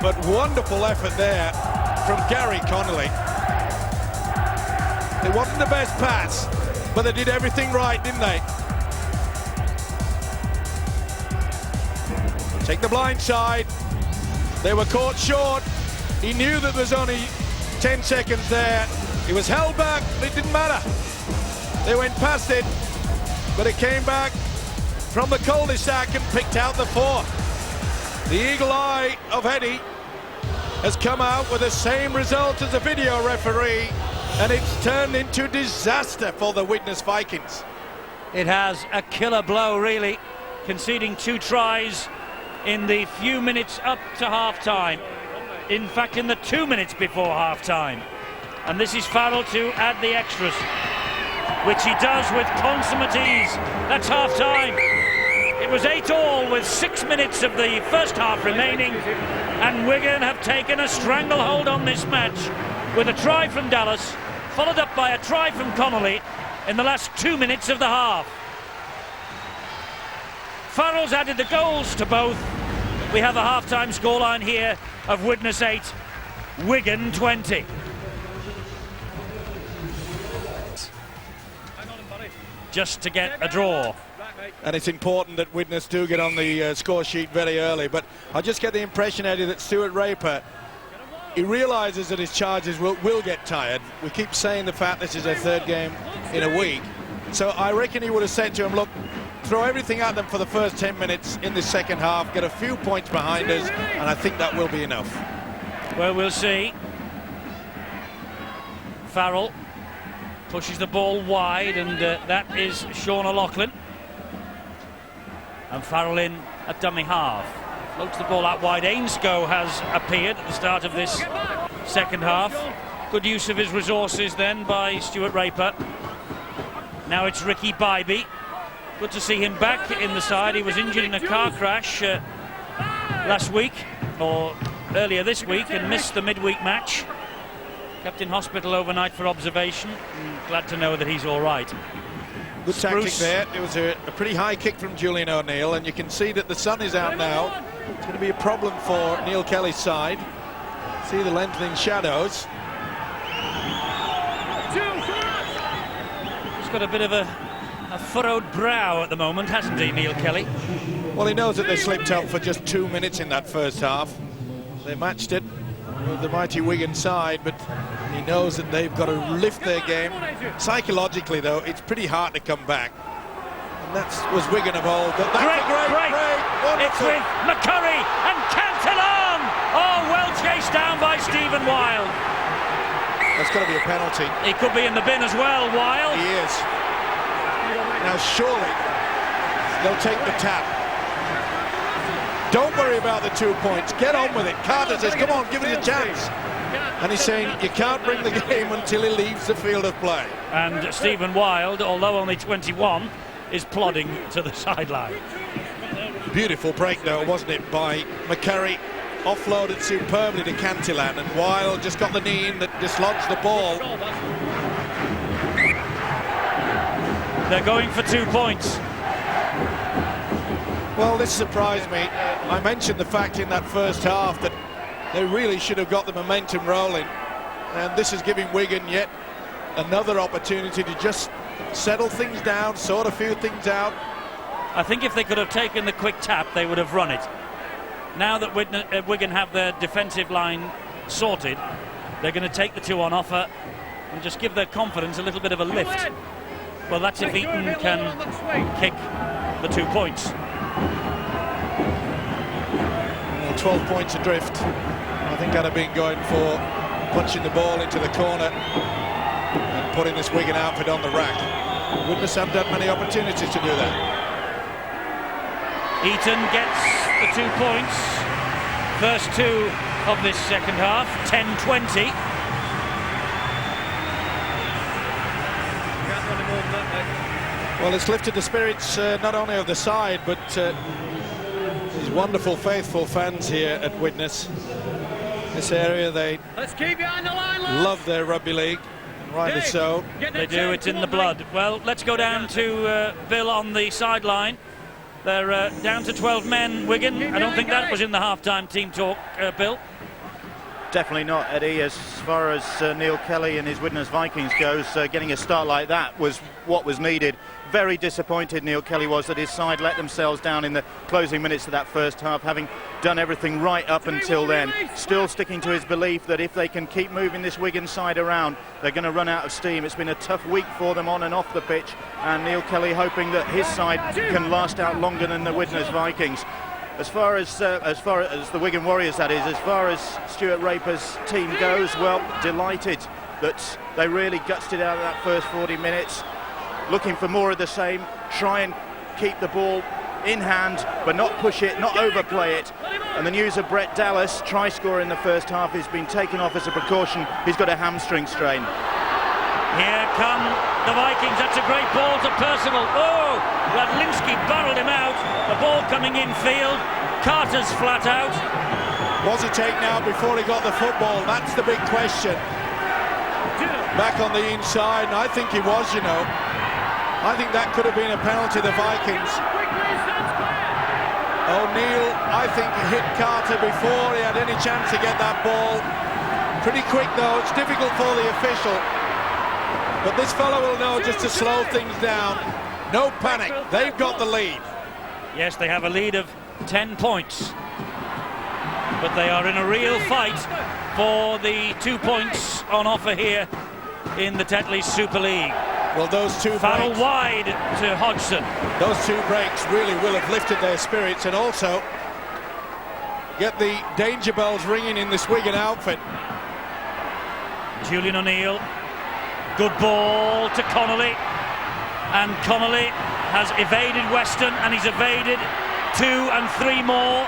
But wonderful effort there from Gary Connolly. It wasn't the best pass, but they did everything right, didn't they? Take the blind side. They were caught short. He knew that there was only 10 seconds there. He was held back, but it didn't matter. They went past it, but it came back from the cul-de-sac and picked out the 4. The eagle eye of Eddie has come out with the same result as the video referee, and it's turned into disaster for the Widnes Vikings.
It has a killer blow, really, conceding 2 tries in the few minutes up to half-time. In fact, in the 2 minutes before half-time. And this is Farrell to add the extras, which he does with consummate ease. That's half-time. It was 8-all with 6 minutes of the first half remaining, and Wigan have taken a stranglehold on this match with a try from Dallas, followed up by a try from Connolly in the last 2 minutes of the half. Farrell's added the goals to both. We have a half-time scoreline here of Widnes 8, Wigan 20. Just to get a draw.
And it's important that Widnes do get on the score sheet very early, but I just get the impression, Eddie, that Stuart Raper, he realises that his charges will get tired. We keep saying the fact this is their 3rd game in a week, so I reckon he would have said to him, look, throw everything at them for the first 10 minutes in the second half, get a few points behind us, and I think that will be enough.
Well, we'll see. Farrell pushes the ball wide, and that is Sean O'Loughlin. And Farrell in at dummy half. Floats the ball out wide. Ainscough has appeared at the start of this second half. Good use of his resources then by Stuart Raper. Now it's Ricky Bybee. Good to see him back in the side. He was injured in a car crash last week, or earlier this week, and missed the midweek match. Kept in hospital overnight for observation. Glad to know that he's all right.
Good tactic there. It was a pretty high kick from Julian O'Neill, and you can see that the sun is out now. It's going to be a problem for Neil Kelly's side. See the lengthening shadows.
He's got a bit of a furrowed brow at the moment, hasn't he, Neil Kelly?
Well, he knows that they slipped up for just 2 minutes in that first half. They matched it with the mighty Wigan side, but he knows that they've got to lift their game. Psychologically, though, it's pretty hard to come back. And that was Wigan of old. But that's
great. It's with McCurry and Cantillon! Oh, well chased down by Stephen Wild.
That's got to be a penalty.
He could be in the bin as well, Wild.
He is. Now, surely, they'll take the tap. Don't worry about the 2 points. Get on with it. Carter says, come on, give it a chance. And he's saying you can't bring the game until he leaves the field of play. And
Stephen Wild, although only 21, is plodding to the sideline.
Beautiful break, though, wasn't it, by McCurry. Offloaded superbly to Cantillon, and Wild just got the knee in that dislodged the ball.
They're going for 2 points.
Well, this surprised me. I mentioned the fact in that first half that they really should have got the momentum rolling, and this is giving Wigan yet another opportunity to just settle things down, sort a few things out.
I think if they could have taken the quick tap, they would have run it. Now that Wigan have their defensive line sorted, they're going to take the 2 on offer and just give their confidence a little bit of a lift. Well, that's if Eton can kick the 2 points.
Well, 12 points adrift. I think I'd have been going for punching the ball into the corner and putting this Wigan outfit on the rack. Widnes haven't had many opportunities to do that.
Eton gets the 2 points. First 2 of this second half, 10-20.
Well, it's lifted the spirits not only of the side, but these wonderful, faithful fans here at Widnes. This area, they love their rugby league, and rightly so.
They do, it's in the blood. Well, let's go down to Bill on the sideline. They're down to 12 men, Wigan. I don't think that was in the half-time team talk, Bill.
Definitely not, Eddie. As far as Neil Kelly and his Widnes Vikings goes, getting a start like that was what was needed. Very disappointed Neil Kelly was that his side let themselves down in the closing minutes of that first half, having done everything right up until then. Still sticking to his belief that if they can keep moving this Wigan side around, they're going to run out of steam. It's been a tough week for them on and off the pitch, and Neil Kelly hoping that his side can last out longer than the Widnes Vikings. As far as the Wigan Warriors, that is, as far as Stuart Raper's team goes, well, delighted that they really gutsed it out of that first 40 minutes. Looking for more of the same, try and keep the ball in hand, but not push it, not overplay it. And the news of Brett Dallas, try scorer in the first half, has been taken off as a precaution. He's got a hamstring strain.
Here come the Vikings. That's a great ball to Percival. Oh, Radlinski barreled him out. The ball coming in field. Carter's flat out.
Was he taken out before he got the football? That's the big question. Back on the inside, and I think he was, you know. I think that could have been a penalty, the Vikings. O'Neill, I think, hit Carter before he had any chance to get that ball. Pretty quick, though. It's difficult for the official. But this fellow will know just to slow things down. No panic. They've got the lead.
Yes, they have a lead of 10 points. But they are in a real fight for the 2 points on offer here in the Tetley's Super League.
Well, those 2
Farrell
breaks,
wide to Hodgson.
those 2 breaks really will have lifted their spirits, and also get the danger bells ringing in this Wigan outfit.
Julian O'Neill, good ball to Connolly, and Connolly has evaded Weston, and he's evaded 2 and 3 more,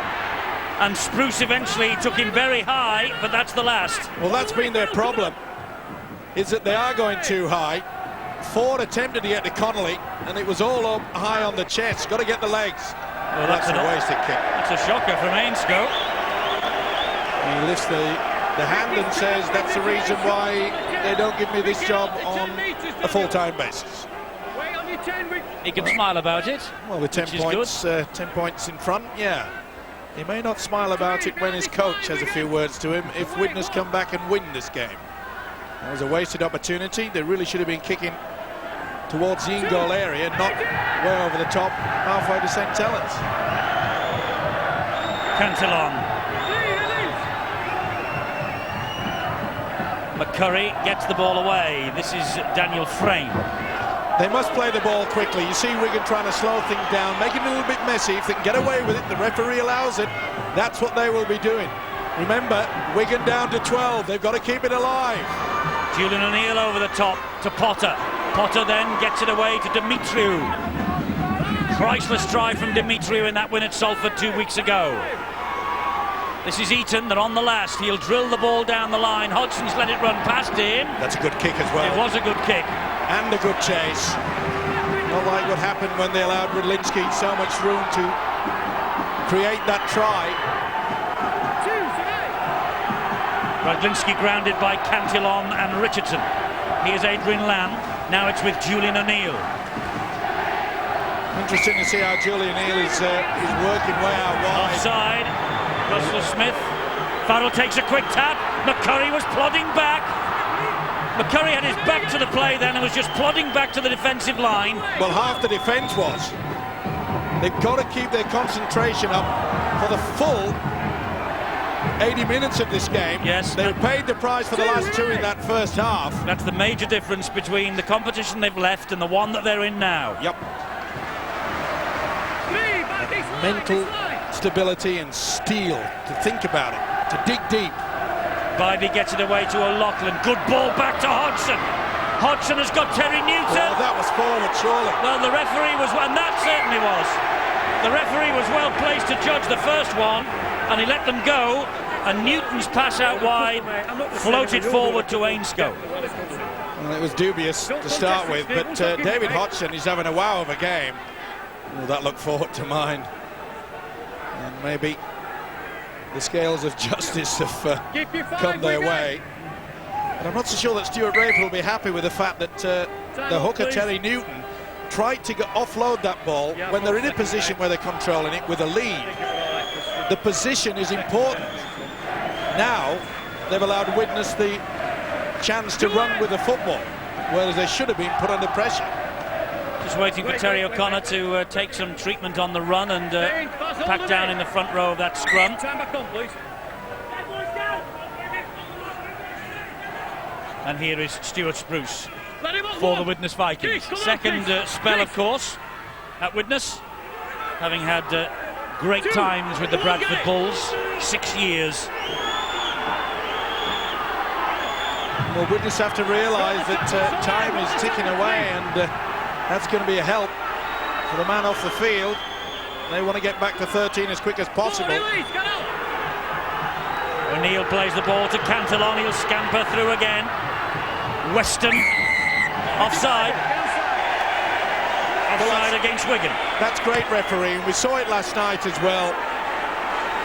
and Spruce eventually took him very high, but that's the last.
Well, that's been their problem, is that they are going too high. Ford attempted to get to Connolly, and it was all up high on the chest. Got to get the legs.
Well,
that's a wasted kick.
That's a shocker from Ainscough.
He lifts the hand and says that's the reason why they don't give me this job on a full-time basis.
He can smile about it.
Well, with 10 points, 10 points in front, yeah. He may not smile about it when his coach has a few words to him if Widnes come back and win this game. That was a wasted opportunity. They really should have been kicking towards the in-goal area, not way over the top, halfway to St. Helens.
Cantillon. McCurry gets the ball away. This is Daniel Frame.
They must play the ball quickly. You see Wigan trying to slow things down, make it a little bit messy. If they can get away with it, the referee allows it, that's what they will be doing. Remember, Wigan down to 12. They've got to keep it alive.
Julian O'Neill over the top to Potter. Potter then gets it away to Dimitriou. Priceless try from Dimitriou in that win at Salford 2 weeks ago. This is Eton, they're on the last. He'll drill the ball down the line. Hodgson's let it run past him.
That's a good kick as well.
It was a good kick.
And a good chase. Not like what happened when they allowed Radlinski so much room to create that try.
Radlinski grounded by Cantillon and Richardson. Here's Adrian Lamb. Now it's with Julian O'Neill.
Interesting to see how Julian O'Neill is working way out wide.
Offside. Russell Smith. Farrell takes a quick tap. McCurry was plodding back. McCurry had his back to the play then and was just plodding back to the defensive line.
Well, half the defence was. They've got to keep their concentration up for the full 80 minutes of this game.
Yes.
They paid the price for the last two in that first half.
That's the major difference between the competition they've left and the one that they're in now.
Yep. Mental stability and steel to think about it, to dig deep.
Bybee gets it away to O'Loughlin. Good ball back to Hodgson. Hodgson has got Terry Newton.
Well, that was forward, surely.
Well, the referee was, and that certainly was. The referee was well placed to judge the first one, and he let them go. And Newton's pass out wide floated forward to Ainscough.
Well, it was dubious to start with, but David Hodgson is having a wow of a game. Oh, that looked forward to mine. And maybe the scales of justice have come their way. But I'm not so sure that Stuart Raper will be happy with the fact that the hooker Terry Newton tried to offload that ball when they're in a position where they're controlling it with a lead. The position is important. Now they've allowed Widnes the chance to run with the football, whereas they should have been put under pressure.
Just waiting for Terry O'Connor to take some treatment on the run and pack down in the front row of that scrum. And here is Stuart Spruce for the Widnes Vikings. Second spell, of course, at Widnes, having had great times with the Bradford Bulls, 6 years.
Well, Widnes have to realise that time is ticking away, and that's going to be a help for the man off the field. They want to get back to 13 as quick as possible.
O'Neill plays the ball to Cantillon. He'll scamper through again. Weston offside. Offside against Wigan.
That's great refereeing. We saw it last night as well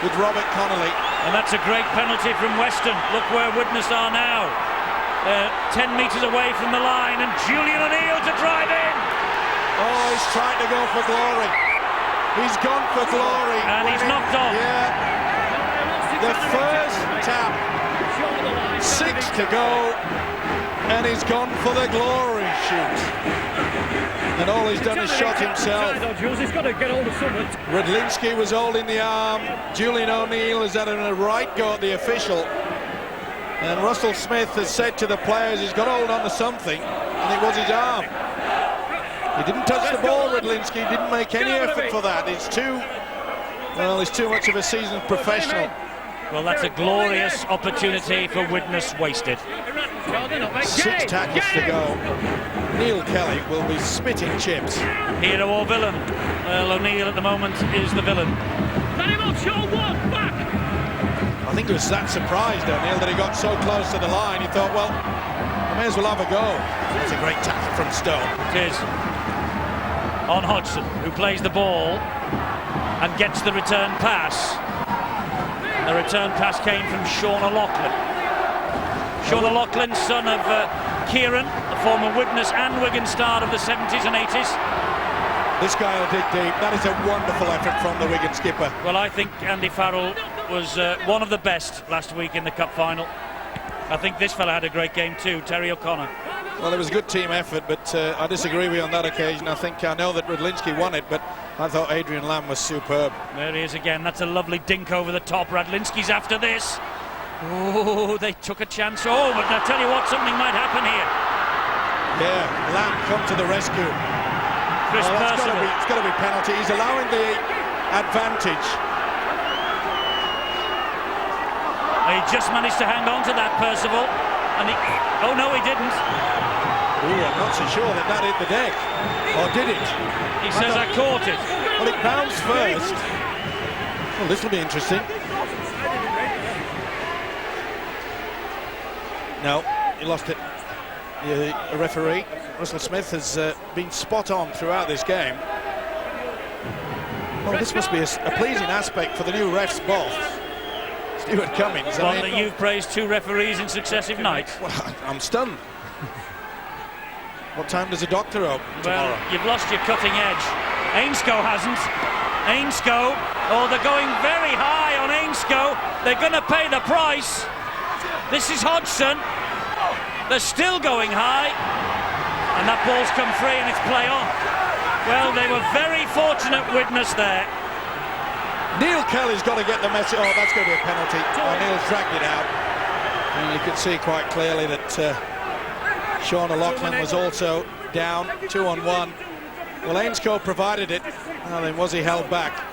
with Robert Connolly.
And that's a great penalty from Weston. Look where Widnes are now. 10 metres away from the line, and Julian O'Neill to drive in.
Oh, he's trying to go for glory. He's gone for glory.
And he's knocked on.
Yeah. The first tap. 6 to go. And he's gone for the glory shoot. And all he's done is shot himself. Redlinski was holding the arm. Julian O'Neill has had a right go at the official. And Russell Smith has said to the players he's got to hold on to something, and it was his arm. He didn't touch the ball, Redlinski, didn't make any effort for that. He's too much of a seasoned professional.
Well, that's a glorious opportunity for Widnes wasted.
6 tackles to go. Neil Kelly will be spitting chips.
Hero or villain? Well, O'Neill at the moment is the villain.
I think he was that surprised, O'Neill, that he got so close to the line. He thought, well, I may as well have a go. That's a great tackle from Stone.
It is. On Hodgson, who plays the ball and gets the return pass. The return pass came from Sean O'Loughlin. Sean O'Loughlin, son of Kieran, a former Widnes and Wigan star of the 70s and 80s.
This guy will dig deep. That is a wonderful effort from the Wigan skipper.
Well, I think Andy Farrell was one of the best last week in the cup final. I think this fella had a great game too, Terry O'Connor.
Well, it was a good team effort, but I disagree with you on that occasion. I know that Redlinski won it, but I thought Adrian Lamb was superb.
There he is again. That's a lovely dink over the top. Radlinski's after this. Oh, they took a chance. Oh, but I tell you what, something might happen here.
Yeah, Lamb come to the rescue.
Chris Percival.
It's got to be penalty. He's allowing the advantage.
He just managed to hang on to that, Percival. And oh no, he didn't.
Ooh, I'm not so sure that hit the deck. Or did it?
He says I caught it.
Well, it bounced first. Well, this will be interesting. No, he lost it. The referee, Russell Smith, has been spot on throughout this game. Well, this must be a pleasing aspect for the new ref's boss, Stuart Cummings.
Well, that you've praised 2 referees in successive nights.
Well, I'm stunned. What time does the doctor open tomorrow?
Well, you've lost your cutting edge. Ainscough hasn't. Ainscough, oh, they're going very high on Ainscough. They're going to pay the price. This is Hodgson. They're still going high. And that ball's come free and it's play on. Well, they were very fortunate, Widnes there.
Neil Kelly's got to get the message. Oh, that's going to be a penalty. Oh, Neil's dragged it out. And you could see quite clearly that Sean O'Loughlin was also down, 2-on-1. Well, Ainscough provided it. Well, then was he held back?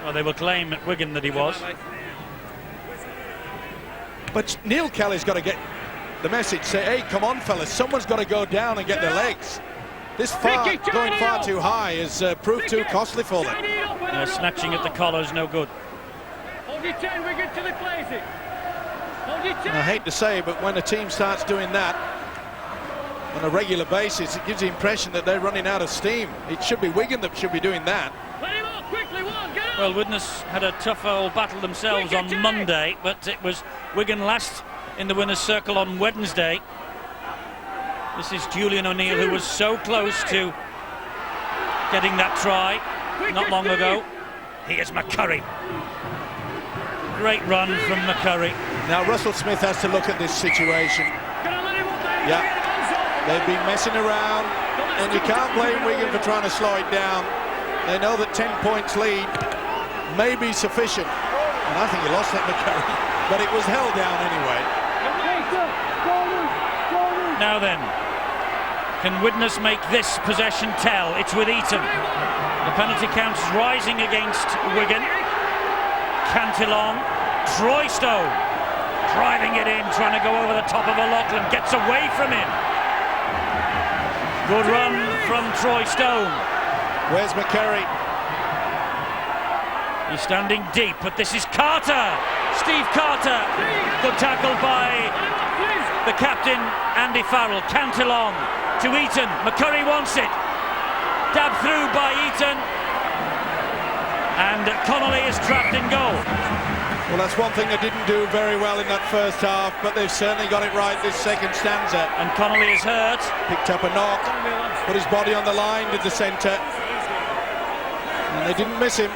Well, they will claim at Wigan that he was.
But Neil Kelly's got to get the message, say, hey, come on, fellas, someone's got to go down and get their legs. This going far too high has proved too costly for them.
Snatching at the collar is no good.
Hold your 10, Wigan, till he plays it. Hold your 10.
And I hate to say, but when a team starts doing that on a regular basis, it gives the impression that they're running out of steam. It should be Wigan that should be doing that.
Let him off quickly, one, get up.
Well, Widnes had a tough old battle themselves on Monday, but it was Wigan last in the winner's circle on Wednesday. This is Julian O'Neill, who was so close to getting that try not long ago. Here's McCurry. Great run from McCurry.
Now Russell Smith has to look at this situation. Yeah, they've been messing around, and you can't blame Wigan for trying to slow it down. They know that 10 points lead may be sufficient, and I think he lost that, McCurry, but it was held down anyway.
Now then, can Widnes make this possession tell? It's with Eaton. The penalty count is rising against Wigan. Cantillon, Troy Stone driving it in, trying to go over the top of O'Loughlin, gets away from him. Good run from Troy Stone.
Where's McCurry?
He's standing deep, but this is Carter. Steve Carter. Good tackle by the captain, Andy Farrell. Cantillon to Eaton. McCurry wants it. Dabbed through by Eaton. And Connolly is trapped in goal.
Well, that's one thing they didn't do very well in that first half, but they've certainly got it right this second stanza.
And Connolly is hurt.
Picked up a knock, put his body on the line, did the centre. And they didn't miss him.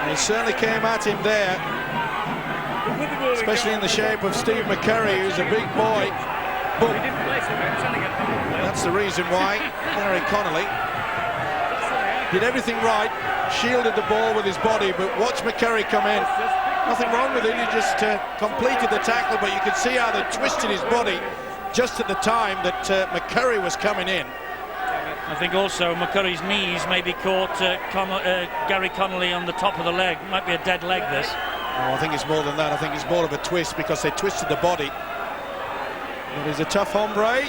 They certainly came at him there, especially in the shape of Steve McCurry, who's a big boy. Boom. That's the reason why Gary Connolly did everything right, shielded the ball with his body, but watch McCurry come in. Nothing wrong with it, he just completed the tackle, but you could see how they twisted his body just at the time that McCurry was coming in.
I think also McCurry's knees maybe caught Gary Connolly on the top of the leg. Might be a dead leg, this.
Oh, I think it's more than that. I think it's more of a twist because they twisted the body. It is a tough hombre.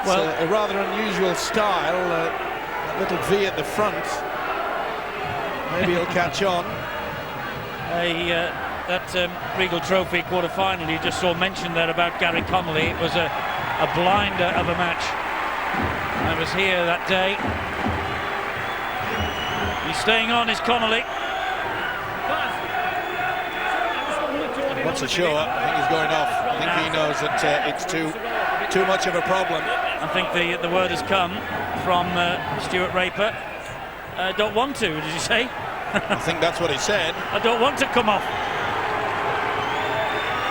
It's a rather unusual style. That little V at the front. Maybe he'll catch on.
That Regal Trophy quarter-final you just saw mentioned there about Gary Connolly. It was a blinder of a match. I was here that day. He's staying on, is Connolly.
What's a show up? I think he's going off. I think he knows that it's too much of a problem.
I think the word has come from Stuart Raper. Don't want to, did you say?
I think that's what he said.
I don't want to come off.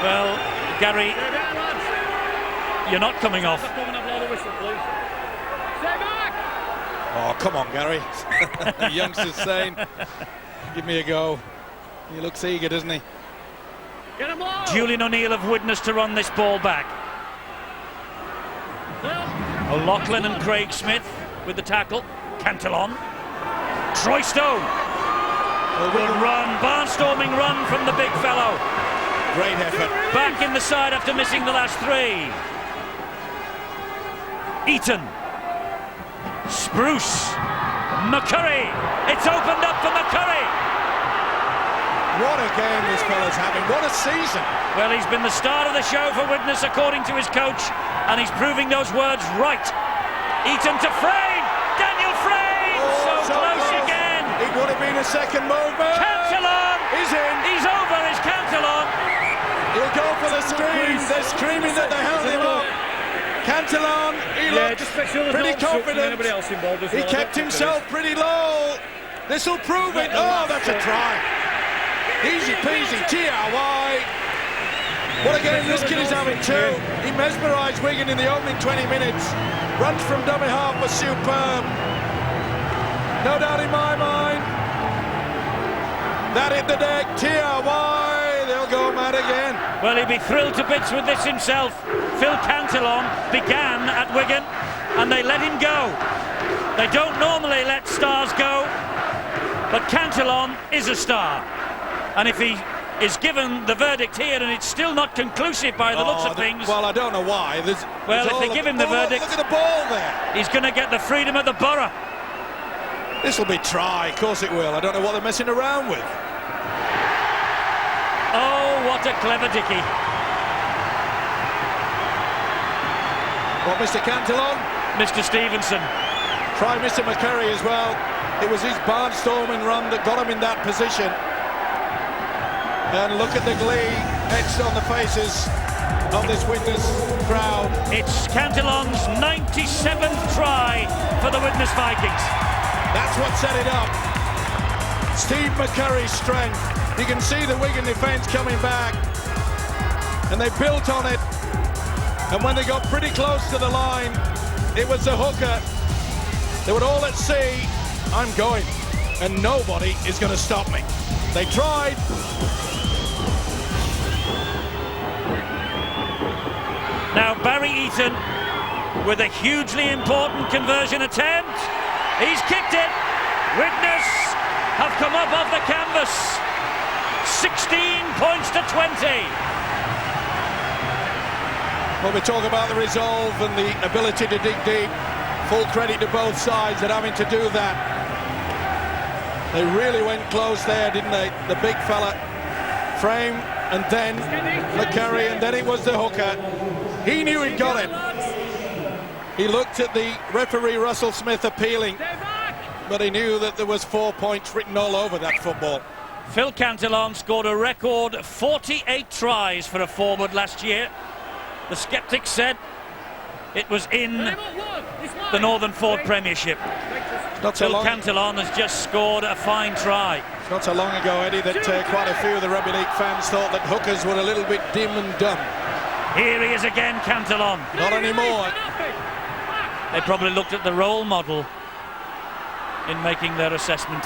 Well, Gary, you're not coming off.
Oh, come on, Gary. The youngster's saying, give me a go. He looks eager, doesn't he?
Julian O'Neill of Widnes to run this ball back. O'Loughlin and Craig Smith with the tackle. Cantillon. Troy Stone. Good run, barnstorming run from the big fellow.
Great effort.
Back in the side after missing the last three. Eaton. Spruce. McCurry. It's opened up for McCurry.
What a game this fella's having. What a season.
Well, he's been the star of the show for Widnes, according to his coach, and he's proving those words right. Eaton to Frayne. Daniel Frayne. So close again.
It would have been a second movement.
Cantillon.
He's in.
He's over, is Cantillon.
He'll go for the scream. They're screaming that they held him up. Cantillon, he looked pretty confident. He kept himself pretty low. This will prove it. Oh, that's a try. Easy peasy, TRY. What a game this kid is having too. He mesmerised Wigan in the opening 20 minutes. Runs from dummy half was superb. No doubt in my mind. That hit the deck. Why? They'll go mad again.
Well, he'd be thrilled to bits with this himself. Phil Cantillon began at Wigan and they let him go. They don't normally let stars go, but Cantillon is a star. And if he is given the verdict here, and it's still not conclusive by the looks of things.
Well, I don't know why.
Well, if they give him the verdict,
look at the ball there.
He's going to get the freedom of the borough.
This will be try, of course it will. I don't know what they're messing around with.
Oh, what a clever dicky.
What, Mr. Cantillon?
Mr. Stevenson.
Try Mr. McCurry as well. It was his barnstorming run that got him in that position. And look at the glee etched on the faces of this Widnes crowd.
It's Cantillon's 97th try for the Widnes Vikings.
That's what set it up. Steve McCurry's strength. You can see the Wigan defence coming back. And they built on it. And when they got pretty close to the line, it was the hooker. They were all at sea. I'm going. And nobody is going to stop me. They tried.
Now Barry Eaton with a hugely important conversion attempt. He's kicked it. Widnes have come up off the canvas. 16 points to 20.
Well, we talk about the resolve and the ability to dig deep. Full credit to both sides at having to do that. They really went close there, didn't they? The big fella, Frame, and then McCurry, and then it was the hooker. He knew he'd got it. He looked at the referee Russell Smith appealing, but he knew that there was 4 points written all over that football.
Phil Cantillon scored a record 48 tries for a forward last year. The sceptics said it was in the Northern Ford Premiership. Phil Cantillon has just scored a fine try.
It's not so long ago, Eddie, that quite a few of the rugby league fans thought that hookers were a little bit dim and dumb.
Here he is again, Cantillon.
Not anymore.
They probably looked at the role model in making their assessment.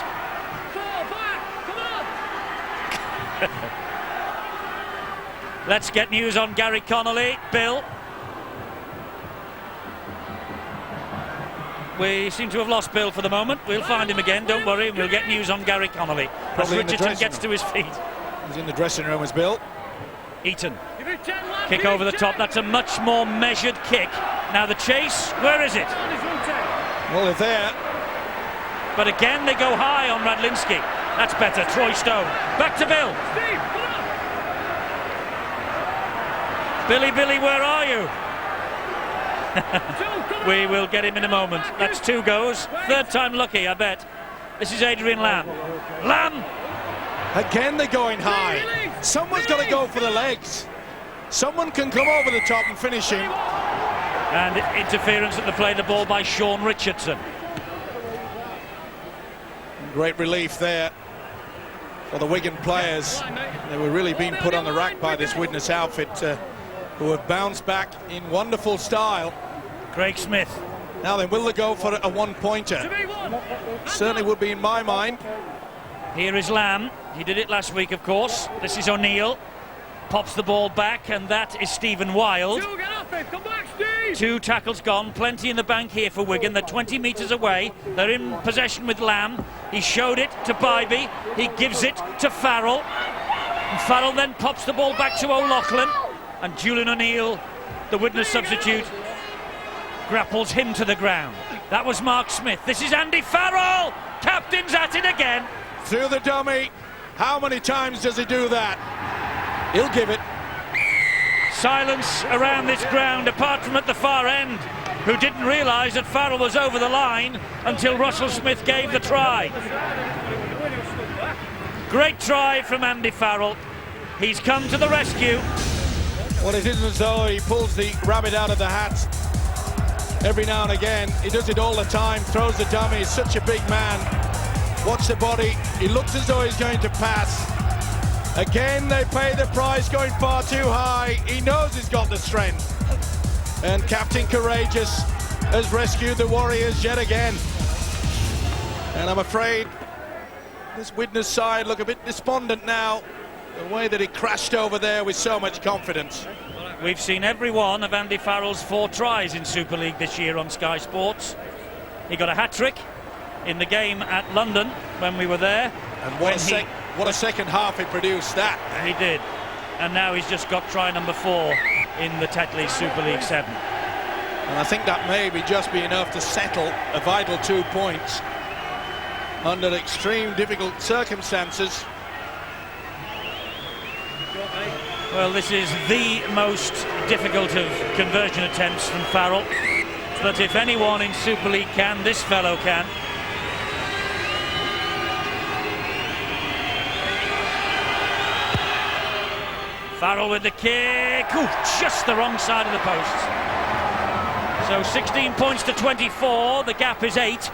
Let's get news on Gary Connolly. Bill. We seem to have lost Bill for the moment. We'll find him again, don't worry. We'll get news on Gary Connolly as Richardson gets to his feet.
He's in the dressing room as Bill.
Eaton. Kick over the top. That's a much more measured kick. Now the chase, where is it?
Well, they're there.
But again they go high on Radlinski. That's better. Troy Stone. Back to Bill. Billy, where are you? We will get him in a moment. That's 2 goes. Third time lucky, I bet. This is Adrian Lamb. Lamb!
Again they're going high. Someone's got to go for the legs. Someone can come over the top and finish him.
And interference at the play, the ball by Sean Richardson.
Great relief there for the Wigan players. They were really being put on the rack by this Widnes outfit, who have bounced back in wonderful style.
Craig Smith.
Now then, will they go for a one-pointer? Certainly would be in my mind.
Here is Lamb. He did it last week, of course. This is O'Neill. Pops the ball back, and that is Stephen Wild.
Come back, Steve.
2 tackles gone, plenty in the bank here for Wigan. They're 20 metres away. They're in possession with Lamb. He showed it to Bybee. He gives it to Farrell. And Farrell then pops the ball back to O'Loughlin. And Julian O'Neill, the Widnes substitute, grapples him to the ground. That was Mark Smith. This is Andy Farrell. Captain's at it again.
Through the dummy. How many times does he do that? He'll give it.
Silence around this ground, apart from at the far end, who didn't realise that Farrell was over the line until Russell Smith gave the try. Great try from Andy Farrell. He's come to the rescue.
Well, it isn't as though he pulls the rabbit out of the hat every now and again. He does it all the time, throws the dummy. He's such a big man. Watch the body. He looks as though he's going to pass. Again, they pay the price, going far too high. He knows he's got the strength. And Captain Courageous has rescued the Warriors yet again. And I'm afraid This Widnes side look a bit despondent now. The way that he crashed over there with so much confidence.
We've seen every one of Andy Farrell's 4 tries in Super League this year on Sky Sports. He got a hat-trick in the game at London when we were there.
And what a second half he produced that.
He did. And now he's just got try number 4 in the Tetley Super League 7.
And I think that may just be enough to settle a vital 2 points under extreme difficult circumstances.
Well, this is the most difficult of conversion attempts from Farrell. But if anyone in Super League can, this fellow can. Farrell with the kick. Ooh, just the wrong side of the post. So 16 points to 24. The gap is 8.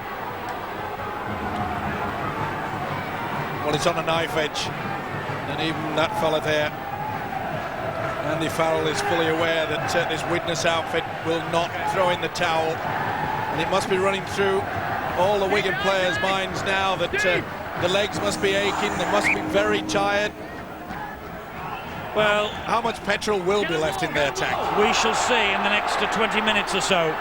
Well, it's on a knife edge. And even that fella there, Andy Farrell, is fully aware that this Widnes outfit will not throw in the towel. And it must be running through all the Wigan players' minds now that the legs must be aching, they must be very tired.
Well,
how much petrol will be left in their tank?
We shall see in the next 20 minutes or so.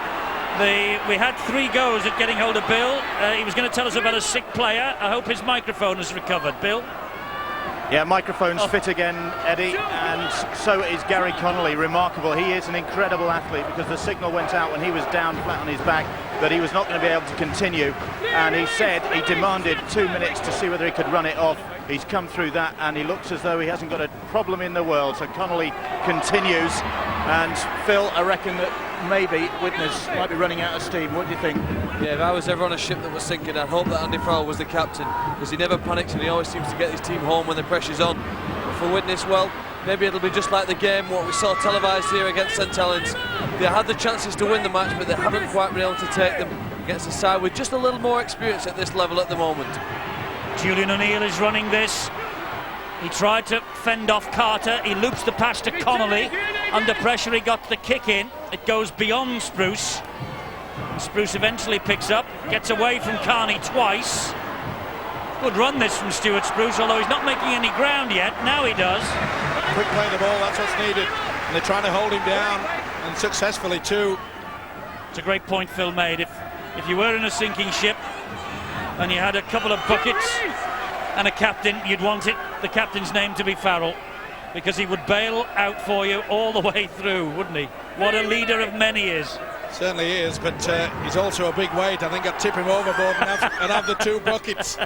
We had 3 goes at getting hold of Bill. He was going to tell us about a sick player. I hope his microphone has recovered. Bill?
Yeah, microphone's fit again, Eddie, and so is Gary Connolly. Remarkable. He is an incredible athlete, because the signal went out when he was down flat on his back that he was not going to be able to continue, and he said he demanded 2 minutes to see whether he could run it off. He's come through that, and he looks as though he hasn't got a problem in the world. So Connolly continues, and Phil, I reckon that maybe Widnes might be running out of steam. What do you think?
Yeah, if I was ever on a ship that was sinking, I'd hope that Andy Farrell was the captain, because he never panics and he always seems to get his team home when the pressure's on. But for Widnes, well, maybe it'll be just like the game what we saw televised here against St Helens. They had the chances to win the match, but they haven't quite been able to take them against a side with just a little more experience at this level at the moment.
Julian O'Neill is running this. He tried to fend off Carter. He loops the pass to Connolly. Under pressure, he got the kick in. It goes beyond Spruce. Spruce eventually picks up, gets away from Carney twice. Good run this from Stuart Spruce, although he's not making any ground yet. Now he does.
Quick play the ball, that's what's needed. And they're trying to hold him down, and successfully too.
It's a great point Phil made. If you were in a sinking ship and you had a couple of buckets and a captain, you'd want the captain's name to be Farrell, because he would bail out for you all the way through, wouldn't he? What a leader of men he is.
Certainly he is, but he's also a big weight. I think I'd tip him overboard and have the 2 buckets.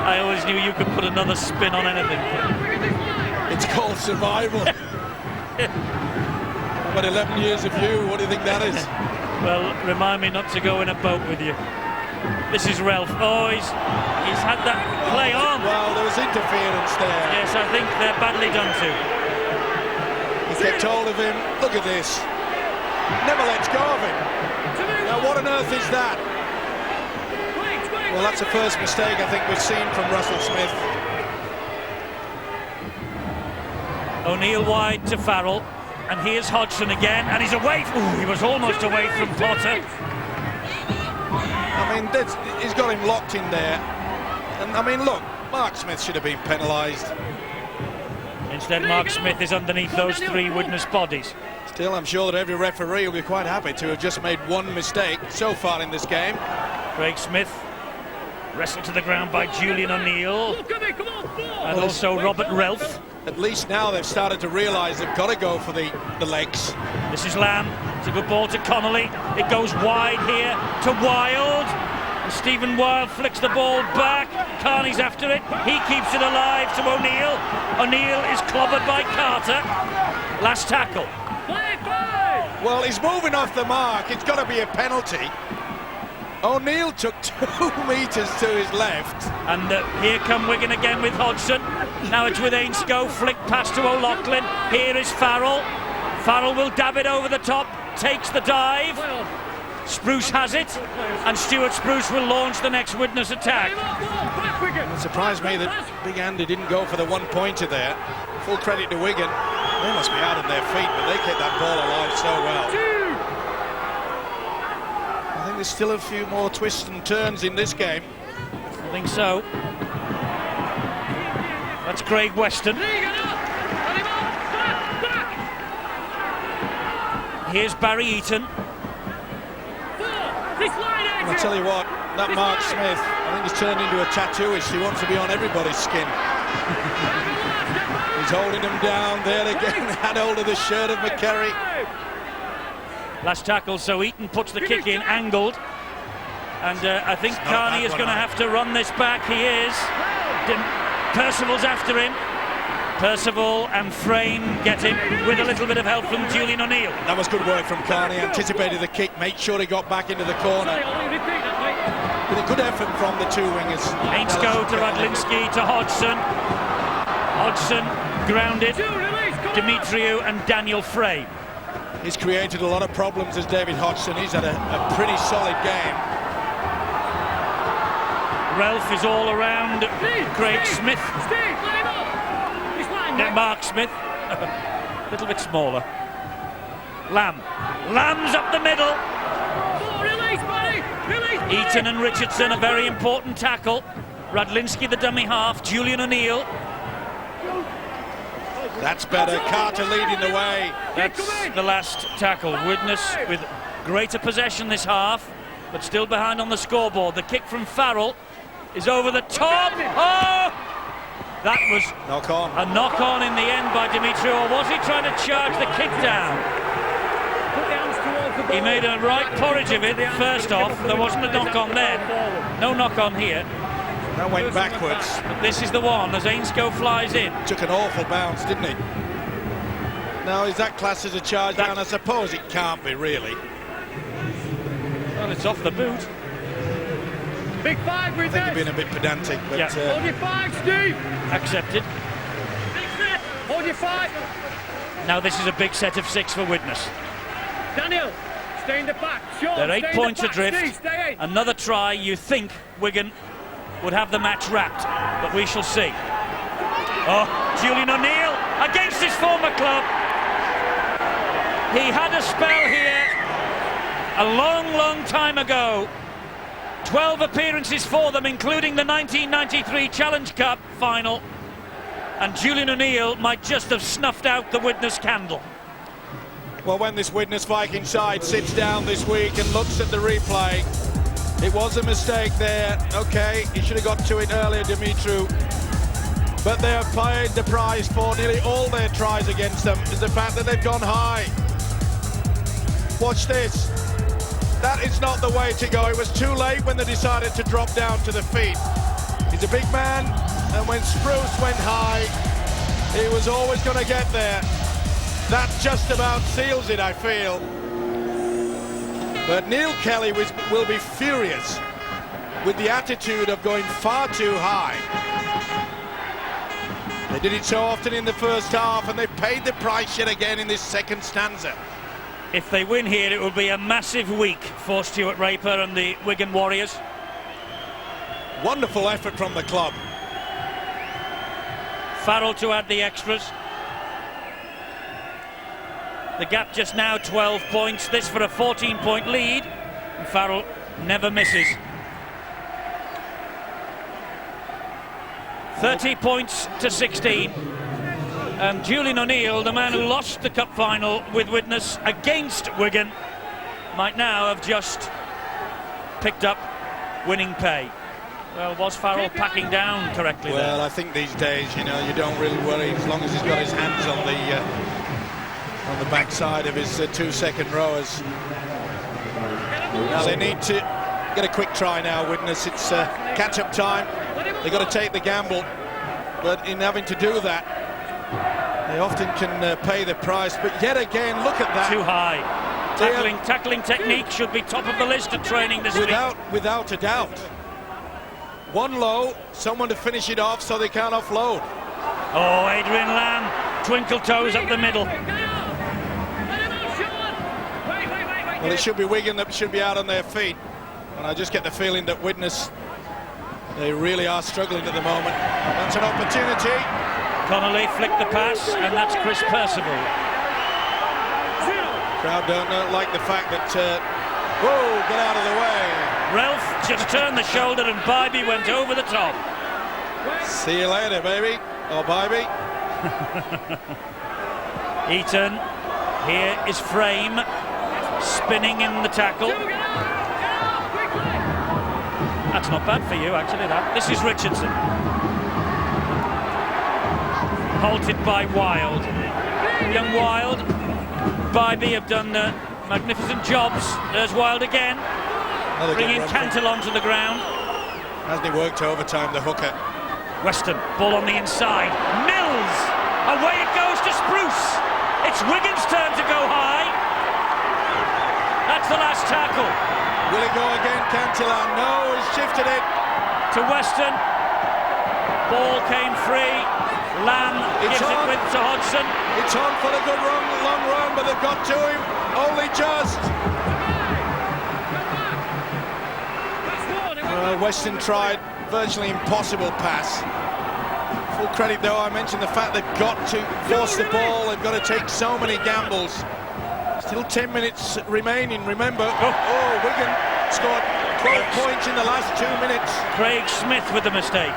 I always knew you could put another spin on anything.
It's called survival. About 11 years of you, what do you think that is?
Well, remind me not to go in a boat with you. This is Ralph. Oh, he's had that play on.
Well, there was interference there.
Yes, I think they're badly done to.
He kept hold of him. Look at this. Never lets go of him. Now, what on earth is that? Well, that's the first mistake I think we've seen from Russell Smith.
O'Neill wide to Farrell, and here's Hodgson again, and he's away. Ooh, he was almost away from Potter.
I mean, he's got him locked in there. And I mean, look, Mark Smith should have been penalised.
Instead, Mark Smith is underneath those 3 Widnes bodies.
Still, I'm sure that every referee will be quite happy to have just made 1 mistake so far in this game.
Craig Smith wrestled to the ground by Julian O'Neill, and also Robert Relf.
At least now they've started to realise they've got to go for the legs.
This is Lamb. It's a good ball to Connolly. It goes wide here to Wild. And Stephen Wild flicks the ball back. Carney's after it. He keeps it alive to O'Neill. O'Neill is clobbered by Carter. Last tackle.
Well, he's moving off the mark. It's got to be a penalty. O'Neill took 2 metres to his left.
And here come Wigan again with Hodgson. Now it's with Ainscough. Flick pass to O'Loughlin. Here is Farrell. Farrell will dab it over the top. Takes the dive. Spruce has it. And Stuart Spruce will launch the next Widnes attack.
It surprised me that Big Andy didn't go for the 1-pointer there. Full credit to Wigan. They must be out on their feet, but they kept that ball alive so well. I think there's still a few more twists and turns in this game.
I think so. That's Craig Weston. Here's Barry Eaton.
I tell you what, that Mark Smith, I think he's turned into a tattooist. He wants to be on everybody's skin. He's holding them down there again. Had hold of the shirt of McCarry.
Last tackle, so Eaton puts the kick in, angled. And I think Carney is going to have to run this back. He is. Percival's after him. Percival and Frame get him with a little bit of help from Julian O'Neill.
That was good work from Carney. Anticipated the kick, made sure he got back into the corner. With a good effort from the two wingers.
Ainscough to Radlinski to Hodgson. Hodgson grounded. Dimitriou and Daniel Frame.
He's created a lot of problems as David Hodgson. He's had a pretty solid game.
Ralph is all around Craig Smith. Mark Smith, a little bit smaller. Lamb's up the middle. Eaton and Richardson, a very important tackle. Radlinski, the dummy half. Julian O'Neill.
That's better. Carter leading the way.
That's the last tackle. Widnes with greater possession this half, but still behind on the scoreboard. The kick from Farrell is over the top. Oh! That was a knock-on in the end by Dimitriou, or was he trying to charge the kick down? He made a right porridge of it first off. There wasn't a knock-on then. No knock-on here.
That went backwards.
But this is the one as Ainscough flies in.
Took an awful bounce, didn't he? Now, is that classed as a charge down? I suppose it can't be, really.
Well, it's off the boot.
Big five with
I think you've been a bit pedantic, but...
Yeah.
Hold your five, Steve!
Accepted.
Hold your five!
Now this is a big set of 6 for Widnes.
Daniel, stay in the back. Sean,
they're 8 points adrift.
Steve, stay 8.
Another try, you think Wigan would have the match wrapped, but we shall see. Oh, Julian O'Neill against his former club. He had a spell here a long, long time ago. 12 appearances for them, including the 1993 Challenge Cup final. And Julian O'Neill might just have snuffed out the Widnes candle.
Well, when this Widnes Viking side sits down this week and looks at the replay, it was a mistake there. OK, he should have got to it earlier, Dimitriou. But they have paid the price for nearly all their tries against them, is the fact that they've gone high. Watch this. That is not the way to go. It was too late when they decided to drop down to the feet. He's a big man, and when Spruce went high, he was always going to get there. That just about seals it, I feel. But Neil Kelly will be furious with the attitude of going far too high. They did it so often in the first half, and they paid the price yet again in this second stanza.
If they win here, it will be a massive week for Stuart Raper and the Wigan Warriors.
Wonderful effort from the club.
Farrell to add the extras. The gap just now 12 points. This for a 14-point lead. And Farrell never misses. 30 points to 16. And Julian O'Neill, the man who lost the cup final with Widnes against Wigan, might now have just picked up winning pay. Well, was Farrell packing down correctly there?
Well, I think these days, you know, you don't really worry as long as he's got his hands on the backside of his 2-second rowers. Now they need to get a quick try now, Widnes. It's catch-up time. They've got to take the gamble, but in having to do that, they often can pay the price. But yet again, look at that.
Too high. Tackling technique should be top of the list of training this week.
Without a doubt. One low, someone to finish it off so they can't offload.
Oh, Adrian Lamb, twinkle toes up the middle.
Well, it should be Wigan that should be out on their feet. And I just get the feeling that Widnes, they really are struggling at the moment. That's an opportunity.
Connolly flicked the pass, and that's Chris Percival.
Crowd don't like the fact that, whoa, get out of the way.
Ralph just turned the shoulder and Bybee went over the top.
See you later, baby. Or Bybee.
Eaton. Here is Frame. Spinning in the tackle. That's not bad for you, actually, that. This is Richardson. Halted by Wild. Young Wild. Bybee have done magnificent jobs. There's Wild again. Bringing Cantle onto the ground.
Hasn't he worked overtime, the hooker?
Weston, ball on the inside. Mills! Away it goes to Spruce. It's Wigan's turn to go high. That's the last tackle.
Will he go again, Cantillon? No, he's shifted it.
To Weston. Ball came free. Lamb gives it width to Hodgson.
It's on for a good run, long run, but they've got to him. Only just. Weston tried virtually impossible pass. Full credit though, I mentioned the fact they've got to force the ball, they've got to take so many gambles. Still 10 minutes remaining, remember. Oh, Wigan scored 12 points in the last 2 minutes.
Craig Smith with the mistake.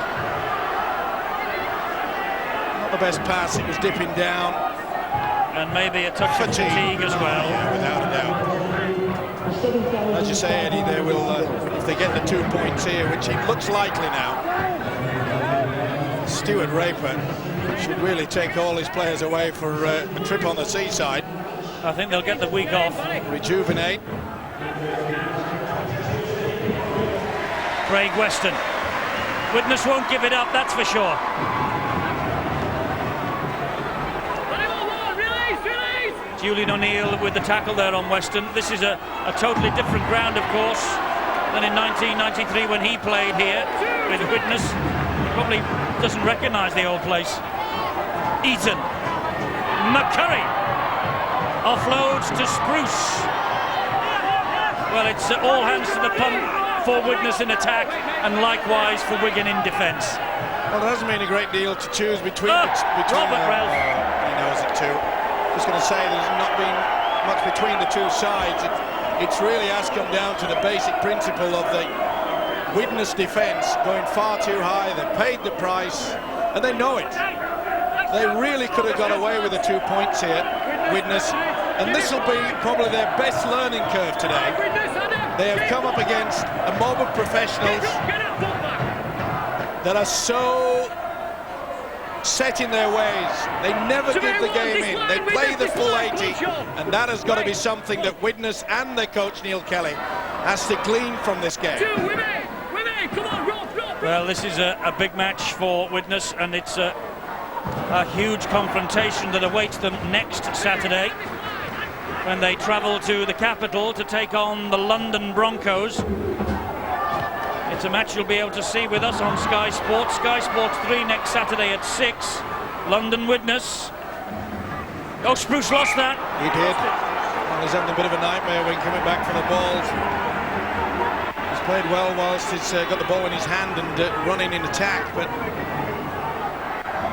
Not the best pass, it was dipping down.
And maybe a touch of fatigue as well.
Yeah, without a doubt. As you say, Eddie, they will, if they get the 2 points here, which it looks likely now, Stuart Raper should really take all his players away for a trip on the seaside.
I think they'll get the week off.
Rejuvenate.
Craig Weston. Widnes won't give it up, that's for sure. Julian O'Neill with the tackle there on Weston. This is a totally different ground, of course, than in 1993 when he played here with Widnes. Probably doesn't recognise the old place. Eaton. McCurry offloads to Spruce. Well, it's all hands to the pump for Widnes in attack and likewise for Wigan in defence.
Well, there hasn't been a great deal to choose between
Robert Ralph.
He knows it too. Just going to say there's not been much between the two sides. It's really has come down to the basic principle of the Widnes defence going far too high. They paid the price and they know it. They really could have got away with the 2 points here, Widnes, and this will be probably their best learning curve today. They have come up against a mob of professionals that are so set in their ways. They never give the game in. They play the full 80, and that has got to be something that Widnes and their coach Neil Kelly has to glean from this game.
Well, this is a big match for Widnes, and it's a huge confrontation that awaits them next Saturday when they travel to the capital to take on the London Broncos. It's a match you'll be able to see with us on Sky Sports. Sky Sports 3 next Saturday at 6. London Widnes. Oh, Spruce lost that.
He did. And he's having a bit of a nightmare when coming back for the balls. He's played well whilst he's got the ball in his hand and running in attack, but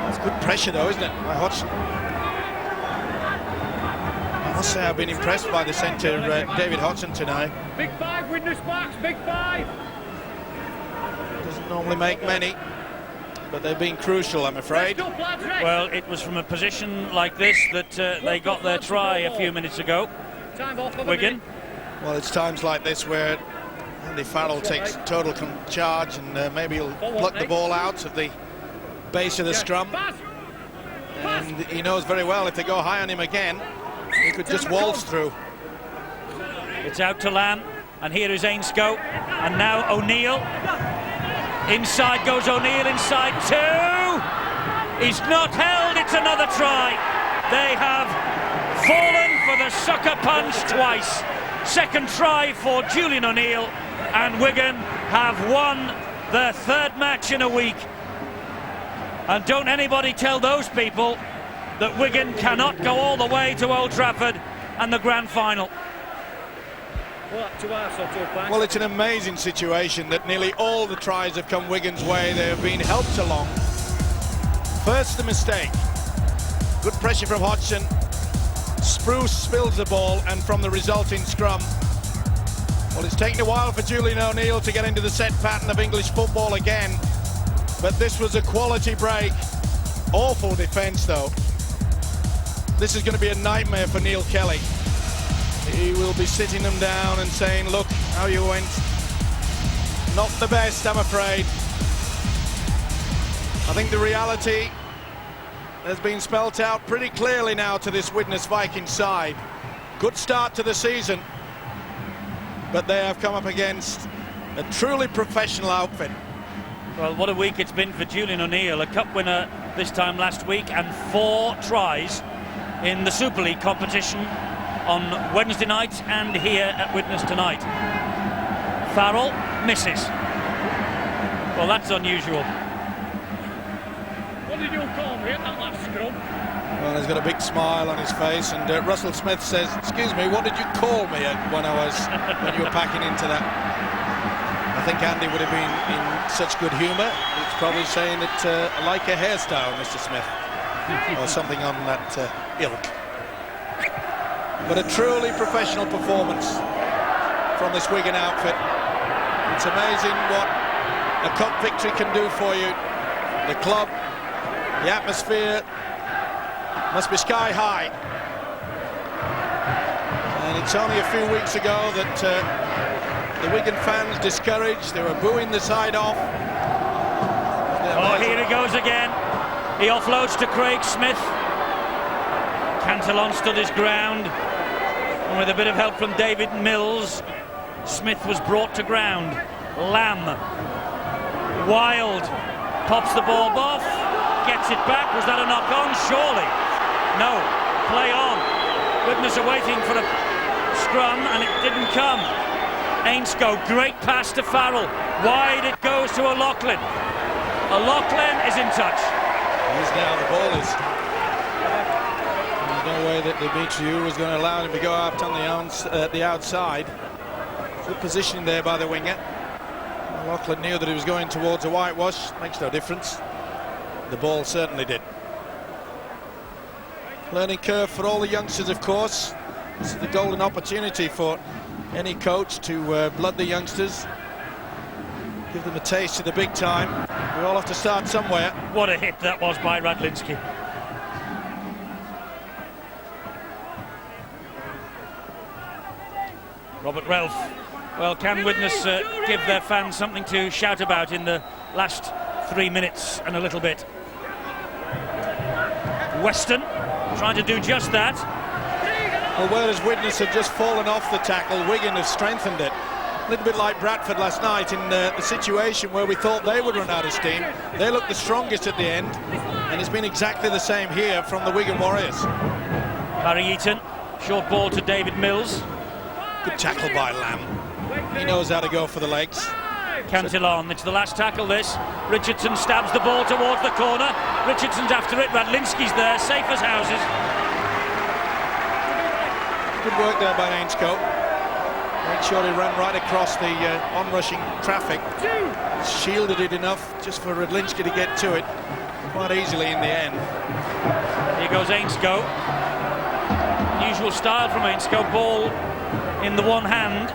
it's good pressure though, isn't it, by Hodgson? I must say I've been impressed by the centre, David Hodgson, tonight.
Big five, Widnes backs, big five.
Doesn't normally make many, but they've been crucial, I'm afraid.
Well, it was from a position like this that they got their try a few minutes ago. Wigan.
Well, it's times like this where Andy Farrell takes total charge and maybe he'll pluck the ball out of the base of the scrum. And he knows very well if they go high on him again, he could just waltz through.
It's out to Lamb, and here is Ainscough, and now O'Neill. Inside goes O'Neill, inside two. He's not held, it's another try. They have fallen for the sucker punch twice. Second try for Julian O'Neill, and Wigan have won their third match in a week. And don't anybody tell those people that Wigan cannot go all the way to Old Trafford and the grand final.
Well, it's an amazing situation that nearly all the tries have come Wigan's way. They have been helped along. First, the mistake. Good pressure from Hodgson. Spruce spills the ball, and from the resulting scrum, Well, it's taken a while for Julian O'Neill to get into the set pattern of English football again, but this was a quality break. Awful defence, though. This is going to be a nightmare for Neil Kelly. He will be sitting them down and saying, look how you went. Not the best, I'm afraid. I think the reality has been spelt out pretty clearly now to this Widnes Viking side. Good start to the season, but they have come up against a truly professional outfit.
Well, what a week it's been for Julian O'Neill, a cup winner this time last week and 4 tries in the Super League competition on Wednesday night and here at Widnes tonight. Farrell misses. Well, that's unusual.
What did you call me at that last scrum?
Well, he's got a big smile on his face, and Russell Smith says, excuse me, what did you call me when you were packing into that? I think Andy would have been in such good humour. He's probably saying that I like a hairstyle, Mr. Smith, or something on that ilk. But a truly professional performance from this Wigan outfit. It's amazing what a cup victory can do for you. The club, the atmosphere must be sky high. And it's only a few weeks ago that the Wigan fans discouraged. They were booing the side off.
Oh, here he goes again. He offloads to Craig Smith. Cantillon stood his ground, and with a bit of help from David Mills, Smith was brought to ground. Lamb, Wild, pops the ball off, gets it back. Was that a knock-on? Surely. No, play on. Widnes are waiting for a scrum, and it didn't come. Ainscough, great pass to Farrell. Wide it goes to O'Loughlin. O'Loughlin is in touch.
He's now, the ball is. There's no way that Demetriou was going to allow him to go out on the outside. Good positioning there by the winger. O'Loughlin knew that he was going towards a whitewash. Makes no difference. The ball certainly did. Learning curve for all the youngsters, of course. This is the golden opportunity for any coach to blood the youngsters, give them a taste of the big time. We all have to start somewhere.
What a hit that was by Radlinski. Robert Relf. Well, can Widnes give their fans something to shout about in the last 3 minutes and a little bit? Weston trying to do just that.
Well, whereas Widnes had just fallen off the tackle, Wigan has strengthened it. A little bit like Bradford last night in the situation where we thought they would run out of steam. They looked the strongest at the end, and it's been exactly the same here from the Wigan Warriors.
Barry Eaton, short ball to David Mills.
Good tackle by Lamb. He knows how to go for the legs.
Cantillon, it's the last tackle this. Richardson stabs the ball towards the corner. Richardson's after it, Radlinski's there, safe as houses.
Good work there by Ainscough. Made sure he ran right across the onrushing traffic. Shielded it enough just for Radlinski to get to it quite easily in the end.
Here goes Ainscough. Usual style from Ainscough, ball in the one hand,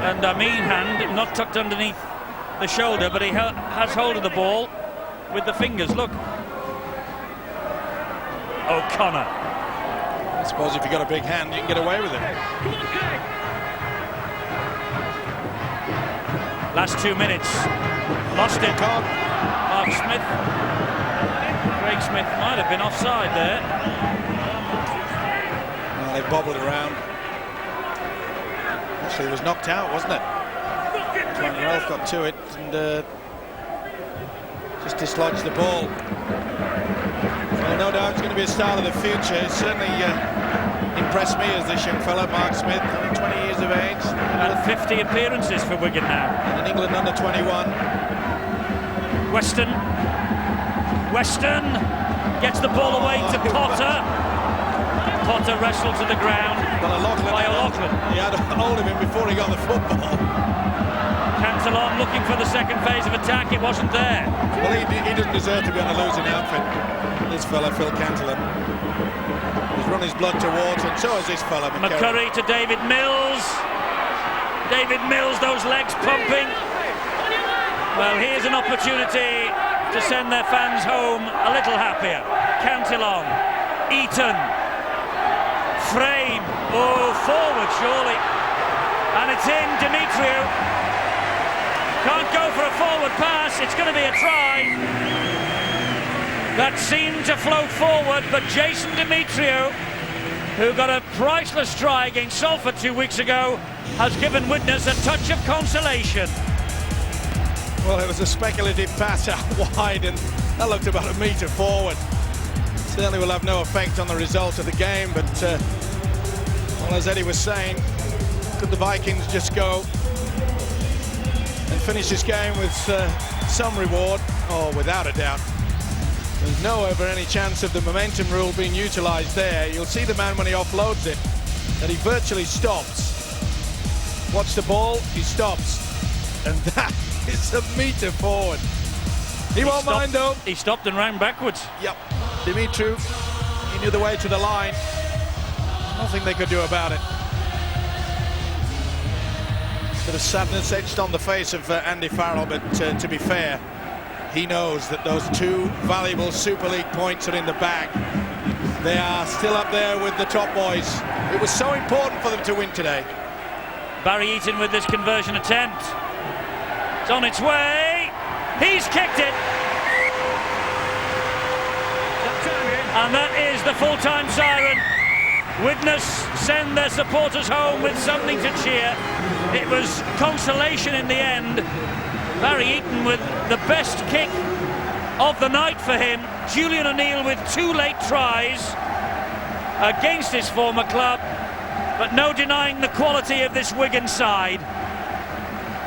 and a mean hand, not tucked underneath the shoulder, but he has hold of the ball with the fingers. Look. O'Connor.
I suppose if you've got a big hand, you can get away with it.
Last 2 minutes. Lost it. Mark Smith. Craig Smith might have been offside there.
Well, they bobbled around. Actually, it was knocked out, wasn't it? Ralph got to it and just dislodged the ball. Well, no doubt it's going to be a style of the future. It's certainly impressed me as this young fella, Mark Smith, only 20 years of age.
And 50 appearances for Wigan now.
And in England under 21.
Weston gets the ball away to Potter. Potter wrestled to the ground by O'Loughlin.
He had a hold of him before he got the football.
Cantillon looking for the second phase of attack. It wasn't there.
Well, he doesn't deserve to be on a losing outfit. This fella, Phil Cantillon. He's run his blood towards, and so has this fella,
McCurry to David Mills. David Mills, those legs pumping. Well, here's an opportunity to send their fans home a little happier. Cantillon, Eaton, Frame, oh, forward surely. And it's in, Demetriou. Can't go for a forward pass, it's going to be a try. That seemed to float forward, but Jason Demetriou, who got a priceless try against Salford 2 weeks ago, has given Widnes a touch of consolation.
Well, it was a speculative pass out wide, and that looked about a metre forward. Certainly will have no effect on the result of the game, but well, as Eddie was saying, could the Vikings just go and finish this game with some reward? Oh, without a doubt. There's no ever any chance of the momentum rule being utilised there. You'll see the man when he offloads it, that he virtually stops. Watch the ball, he stops. And that is a metre forward. He won't mind though.
He stopped and ran backwards.
Yep. Demetriou, he knew the way to the line. Nothing they could do about it. Bit of sadness etched on the face of Andy Farrell, but to be fair, he knows that those 2 valuable Super League points are in the bag. They are still up there with the top boys. It was so important for them to win today.
Barry Eaton with this conversion attempt. It's on its way. He's kicked it. And that is the full-time siren. Widnes send their supporters home with something to cheer. It was consolation in the end. Barry Eaton with the best kick of the night for him. Julian O'Neill with 2 late tries against his former club, but no denying the quality of this Wigan side.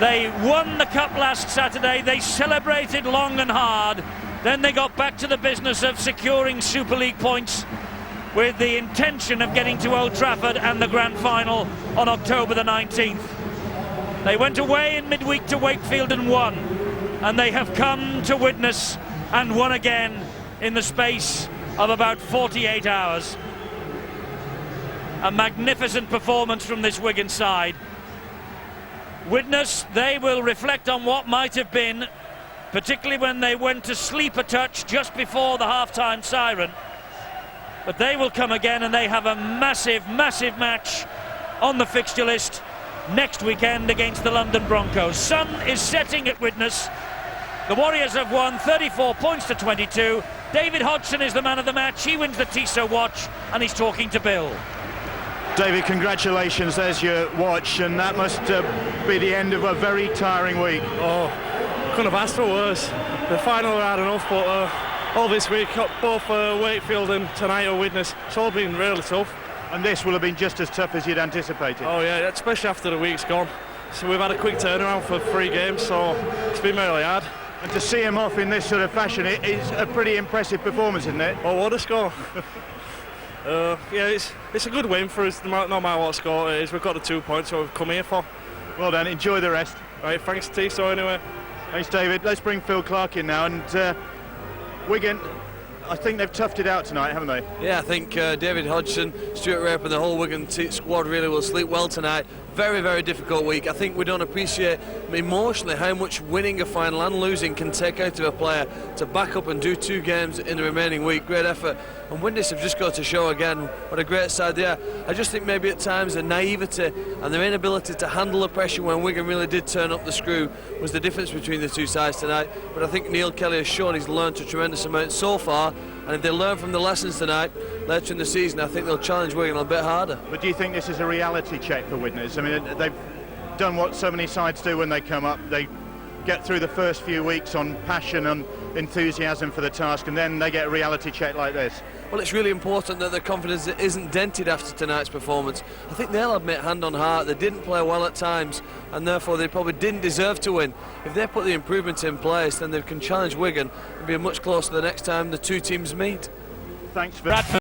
They won the cup last Saturday, they celebrated long and hard, then they got back to the business of securing Super League points with the intention of getting to Old Trafford and the grand final on October the 19th. They went away in midweek to Wakefield and won, and they have come to Widnes and won again in the space of about 48 hours. A magnificent performance from this Wigan side. Widnes, they will reflect on what might have been, particularly when they went to sleep a touch just before the half-time siren. But they will come again, and they have a massive, massive match on the fixture list next weekend against the London Broncos. Sun is setting at Widnes. The Warriors have won 34 points to 22. David Hodgson is the man of the match. He wins the Tissot watch, and he's talking to Bill.
David, congratulations, there's your watch, and that must be the end of a very tiring week.
Oh, couldn't have asked for worse. The final were hard enough, but all this week, both Wakefield and tonight at Widnes, it's all been really tough.
And this will have been just as tough as you'd anticipated.
Oh yeah, especially after the week's gone. So we've had a quick turnaround for 3 games, so it's been really hard.
And to see him off in this sort of fashion, it is a pretty impressive performance, isn't it?
Oh, what a score. Yeah, it's a good win for us, no matter what score it is. We've got the 2 points that we've come here for.
Well done, enjoy the rest.
Right, thanks Tissot anyway.
Thanks David. Let's bring Phil Clark in now, and Wigan, I think they've toughed it out tonight, haven't they?
Yeah, I think David Hodgson, Stuart Rape and the whole Wigan squad really will sleep well tonight. Very, very difficult week. I think we don't appreciate emotionally how much winning a final and losing can take out of a player to back up and do 2 games in the remaining week. Great effort. And Widnes have just got to show again what a great side they are. I just think maybe at times their naivety and their inability to handle the pressure when Wigan really did turn up the screw was the difference between the 2 sides tonight. But I think Neil Kelly has shown he's learned a tremendous amount so far, and if they learn from the lessons tonight later in the season, I think they'll challenge Wigan a bit harder.
But do you think this is a reality check for Widnes? I mean, they've done what so many sides do when they come up. They get through the first few weeks on passion and enthusiasm for the task, and then they get a reality check like this.
Well, it's really important that their confidence isn't dented after tonight's performance. I think they'll admit hand on heart they didn't play well at times, and therefore they probably didn't deserve to win. If they put the improvements in place, then they can challenge Wigan and be much closer the next time the 2 teams meet.
Thanks for